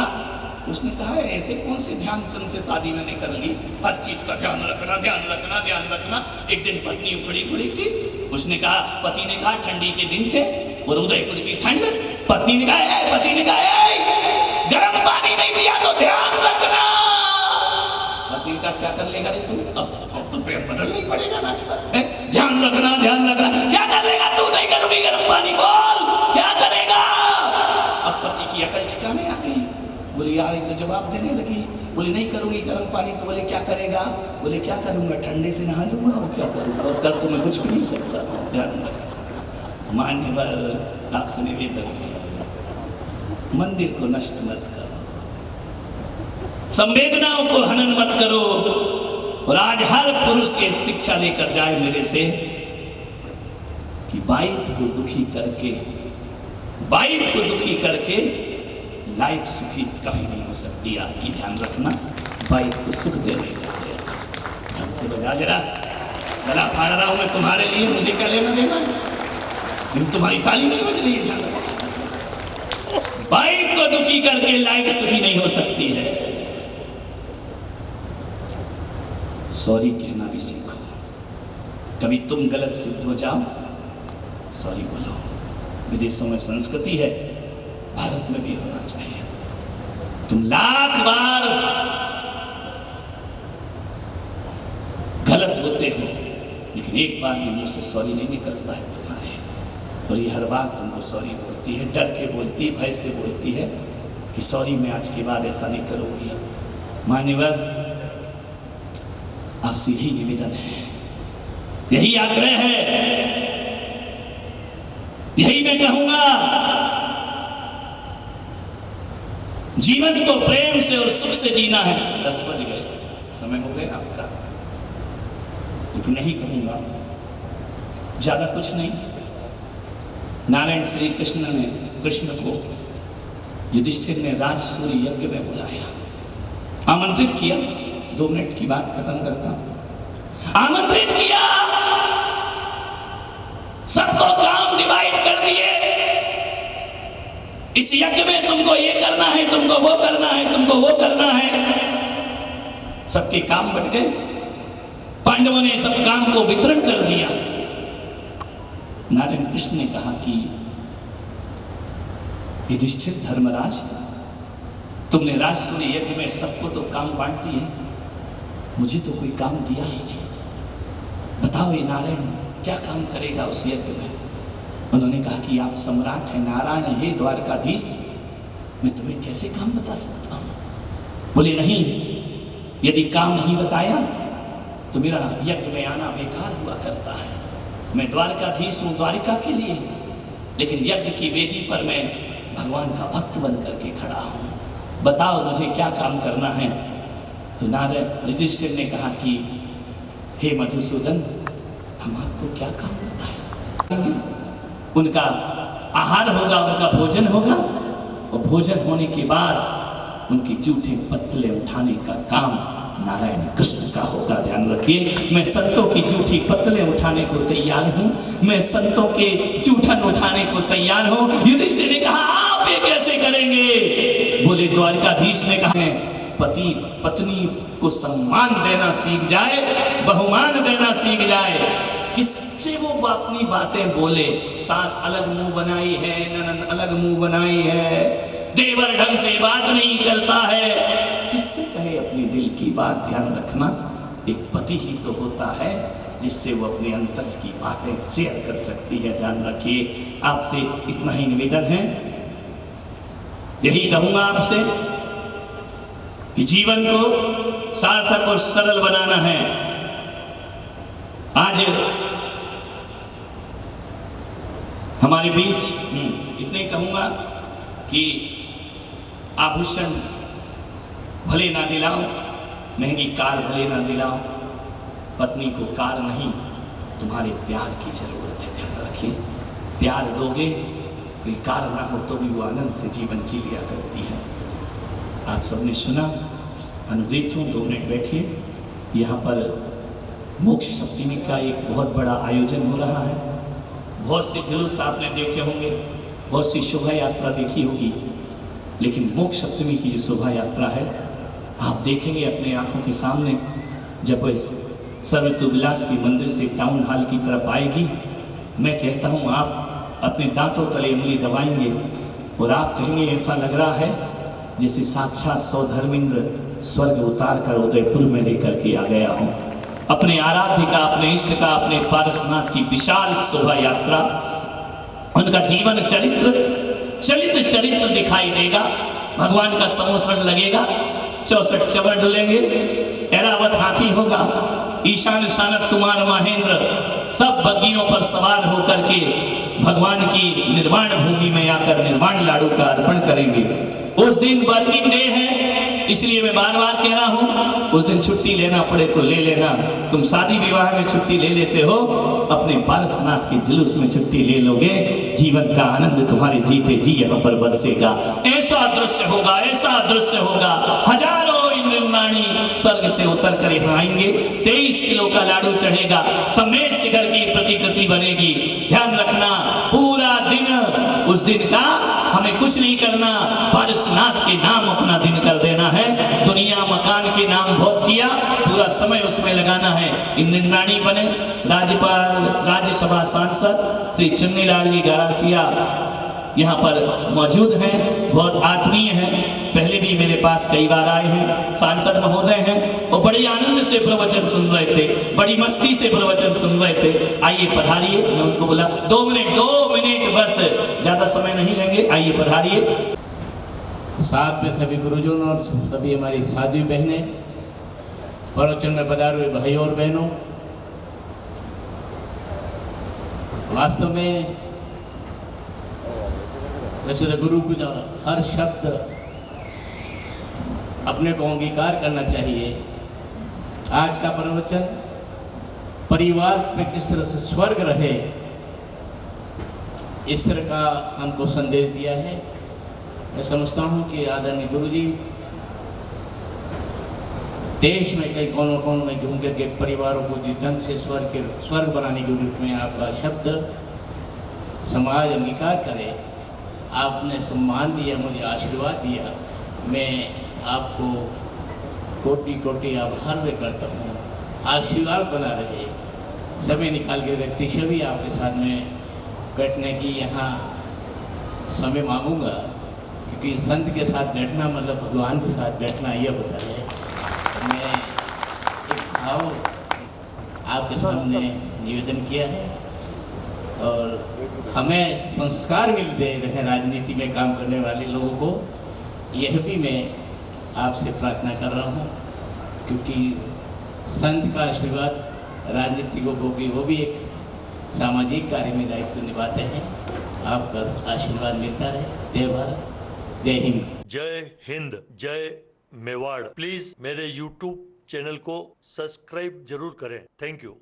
उसने कहा ऐसे कौन से ध्यानचंद से शादी मैंने कर ली, हर चीज का ध्यान रखना, ध्यान रखना, ध्यान रखना। एक दिन पत्नी उखड़ी उखड़ी थी, उसने कहा, पति ने कहा ठंडी के दिन थे और उदयपुर की ठंड, पत्नी ने कहा गर्म पानी नहीं दिया तो ध्यान रखना। पत्नी का क्या कर लेगा रे तू, अब तो पेट बदलना ही पड़ेगा नक्शा, ध्यान रखना, ध्यान रखना। क्या कर लेगा तू, नहीं करूंगी गर्म पानी, बोल क्या करेगा। अब पति की अकल ठिकाने आ गई, बोली यार तो जवाब देने लगी, बोली नहीं करूंगी गर्म पानी, तो बोले क्या करेगा, बोले क्या करूंगा, ठंडे से नहा लूंगा और क्या करूंगा, और कर तो मैं कुछ भी नहीं सकता। ध्यान रखना। मान्यवर, आपसे निवेदन है, मंदिर को नष्ट मत करो, संवेदनाओं को हनन मत करो। और आज हर पुरुष ये शिक्षा लेकर जाए मेरे से कि वाइफ को दुखी करके लाइफ सुखी कभी नहीं हो सकती आपकी। ध्यान रखना, वाइफ को सुख देने का प्रयास ढंग से बजा। जरा गला फाड़ रहा हूं मैं तुम्हारे लिए, मुझे क्या लेना देना, तुम्हारी ताली नहीं बज रही है। ध्यान रखना, वाइफ को दुखी करके लाइफ सुखी नहीं हो सकती है। सॉरी कहना भी सीखो, कभी तुम गलत सिद्ध हो जाओ सॉरी बोलो। विदेशों में संस्कृति है, भारत में भी होना चाहिए। तुम लाख बार गलत होते हो लेकिन एक बार भी मुंह से सॉरी नहीं निकलता है तुम्हारे, और ये हर बार तुमको सॉरी बोलती है, डर के बोलती है, भय से बोलती है कि सॉरी मैं आज के बाद ऐसा नहीं करूंगी। मान्यवर, आपसे यही निवेदन है, यही आग्रह है, यही मैं कहूंगा। जीवन को प्रेम से और सुख से जीना है। 10 बज गए, समय हो गया आपका, लेकिन नहीं कहूंगा ज्यादा कुछ नहीं। नारायण श्री कृष्ण को युधिष्ठिर ने राजसूय यज्ञ में बुलाया, आमंत्रित किया। 2 मिनट की बात खत्म करता हूं। आमंत्रित किया, सबको काम डिवाइड कर दिए। इस यज्ञ में तुमको ये करना है, तुमको वो करना है, तुमको वो करना है। सबके काम बट गए। पांडवों ने सब काम को वितरण कर दिया। नारायण कृष्ण ने कहा कि युधिष्ठिर धर्मराज, तुमने राजसूय यज्ञ में सबको तो काम बांट दिए, मुझे तो कोई काम दिया ही नहीं। बताओ ये नारायण क्या काम करेगा उस यज्ञ में। उन्होंने कहा कि आप सम्राट हैं, नारायण है, हे द्वारकाधीश, मैं तुम्हें कैसे काम बता सकता हूँ। बोले नहीं, यदि काम नहीं बताया तो मेरा यज्ञ में आना बेकार हुआ करता है। मैं द्वारकाधीश हूँ द्वारिका के लिए, लेकिन यज्ञ की वेदी पर मैं भगवान का भक्त बन करके खड़ा हूँ, बताओ मुझे क्या काम करना है। तो नारद युधिष्ठिर ने कहा कि हे मधुसूदन, हम आपको क्या काम बताएंगे। उनका आहार होगा, उनका भोजन होगा, और भोजन होने के बाद उनके जूठे पत्तले उठाने का काम नारायण कृष्ण का होगा। ध्यान रखिए, मैं संतों की जूठी पत्तले उठाने को तैयार हूँ, मैं संतों के जूठन उठाने को तैयार हूँ। युधिष्ठिर ने कहा आप ये कैसे करेंगे। बोले द्वारकाधीश ने कहा पति पत्नी को सम्मान देना सीख जाए, बहुमान देना सीख जाए। किससे वो अपनी बातें बोले, सास अलग मुंह बनाई है, ननद अलग मुंह बनाई है, देवर ढंग से बात नहीं करता है, किससे कहे अपने दिल की बात। ध्यान रखना, एक पति ही तो होता है जिससे वो अपने अंतस की बातें शेयर कर सकती है। ध्यान रखिए, आपसे इतना ही निवेदन है, यही कहूंगा आपसे कि जीवन को सार्थक और सरल बनाना है। आज हमारे बीच इतने ही कहूंगा कि आभूषण भले ना दिलाओ, महंगी कार भले ना दिलाओ, पत्नी को कार नहीं, तुम्हारे प्यार की जरूरत है। ध्यान रखिए, प्यार दोगे, कोई कार ना हो तो भी वो आनंद से जीवन जी लिया करती है। आप सबने सुना, अनुग्रहित हूँ, 2 मिनट बैठिए। यहाँ पर मोक्ष सप्तमी का एक बहुत बड़ा आयोजन हो रहा है। बहुत से जुलूस आपने देखे होंगे, बहुत सी शोभा यात्रा देखी होगी, लेकिन मोक्ष सप्तमी की जो शोभा यात्रा है आप देखेंगे अपने आंखों के सामने। जब सर्वतु विलास की मंदिर से टाउन हॉल की तरफ आएगी, मैं कहता हूँ आप अपने दांतों तले उंगली दबाएंगे और आप कहेंगे ऐसा लग रहा है जैसे साक्षात सौधर्मेंद्र स्वर्ग उतार कर उदयपुर में लेकर के आ गया हूँ। अपने आराध्य का, अपने इष्ट का, अपने पारसनाथ की विशाल शोभा यात्रा, उनका जीवन चरित्र दिखाई देगा। भगवान का समोसरण लगेगा, 64 चवर डुलेंगे, ऐरावत हाथी होगा, ईशान शानत कुमार महेंद्र सब बग्गियों पर सवार होकर के भगवान की निर्वाण भूमि में आकर निर्वाण लाडू का अर्पण करेंगे। उस दिन वर्किंग डे है, इसलिए मैं बार बार कह रहा हूं, उस दिन छुट्टी लेना पड़े तो ले लेना। तुम शादी विवाह में छुट्टी ले लेते हो, अपने पारसनाथ के जुलूस में छुट्टी ले लोगे, जीवन का आनंद तुम्हारे जीते जी यहाँ पर बरसेगा। ऐसा दृश्य होगा, ऐसा दृश्य होगा, हजारों इंद्रनाणी स्वर्ग से उतर कर यहाँ आएंगे, 23 किलो का लाडू चढ़ेगा, समेत शिखर की प्रतिकृति बनेगी। ध्यान रखना, पूरा दिन उस दिन का हमें कुछ नहीं करना, पारसनाथ के नाम अपना दिन कर देना है। दुनिया मकान के नाम बहुत किया, पूरा समय उसमें लगाना है। इंद्रनाणी बने, राज्यपाल, राज्यसभा सांसद श्री चुन्नीलाल जी गरासिया यहाँ पर मौजूद हैं, बहुत आत्मीय हैं, पहले भी मेरे पास कई बार आए हैं, सांसद महोदय हैं और बड़ी आनंद से प्रवचन सुन रहे थे, बड़ी मस्ती से प्रवचन सुन रहे थे। आइए पधारिए। मैं उनको बोला 2 मिनट बस, ज्यादा समय नहीं लेंगे, आइए पधारिए। साथ में सभी गुरुजनों और सभी हमारी साध्वी बहनें, प्रवचन में पधारे हुए भाई और बहनों, वास्तव में वैसे तो गुरु का हर शब्द अपने को अंगीकार करना चाहिए। आज का प्रवचन परिवार में किस तरह से स्वर्ग रहे, इस तरह का हमको संदेश दिया है। मैं समझता हूँ कि आदरणीय गुरु जी देश में कई कोनों में घूम करके परिवारों को जिस ढंग से स्वर्ग बनाने के रूप में आपका शब्द समाज अंगीकार करे, आपने सम्मान दिया, मुझे आशीर्वाद दिया, मैं आपको कोटि कोटि आभार व्यक्त करता हूँ। आशीर्वाद बना रहे, समय निकाल के व्यक्ति सभी आपके साथ में बैठने की यहाँ समय मांगूंगा, क्योंकि संत के साथ बैठना मतलब भगवान के साथ बैठना यह होता है। मैं एक भाव आपके सामने निवेदन किया है। और हमें संस्कार मिलते रहे राजनीति में काम करने वाले लोगों को, यह भी मैं आपसे प्रार्थना कर रहा हूँ, क्योंकि संत का आशीर्वाद राजनीतिकों को भी, वो भी एक सामाजिक कार्य में दायित्व निभाते हैं। आपका आशीर्वाद मिलता रहे। जय भारत, जय हिंद। जय हिंद, जय मेवाड़। प्लीज मेरे YouTube चैनल को सब्सक्राइब जरूर करें। Thank you.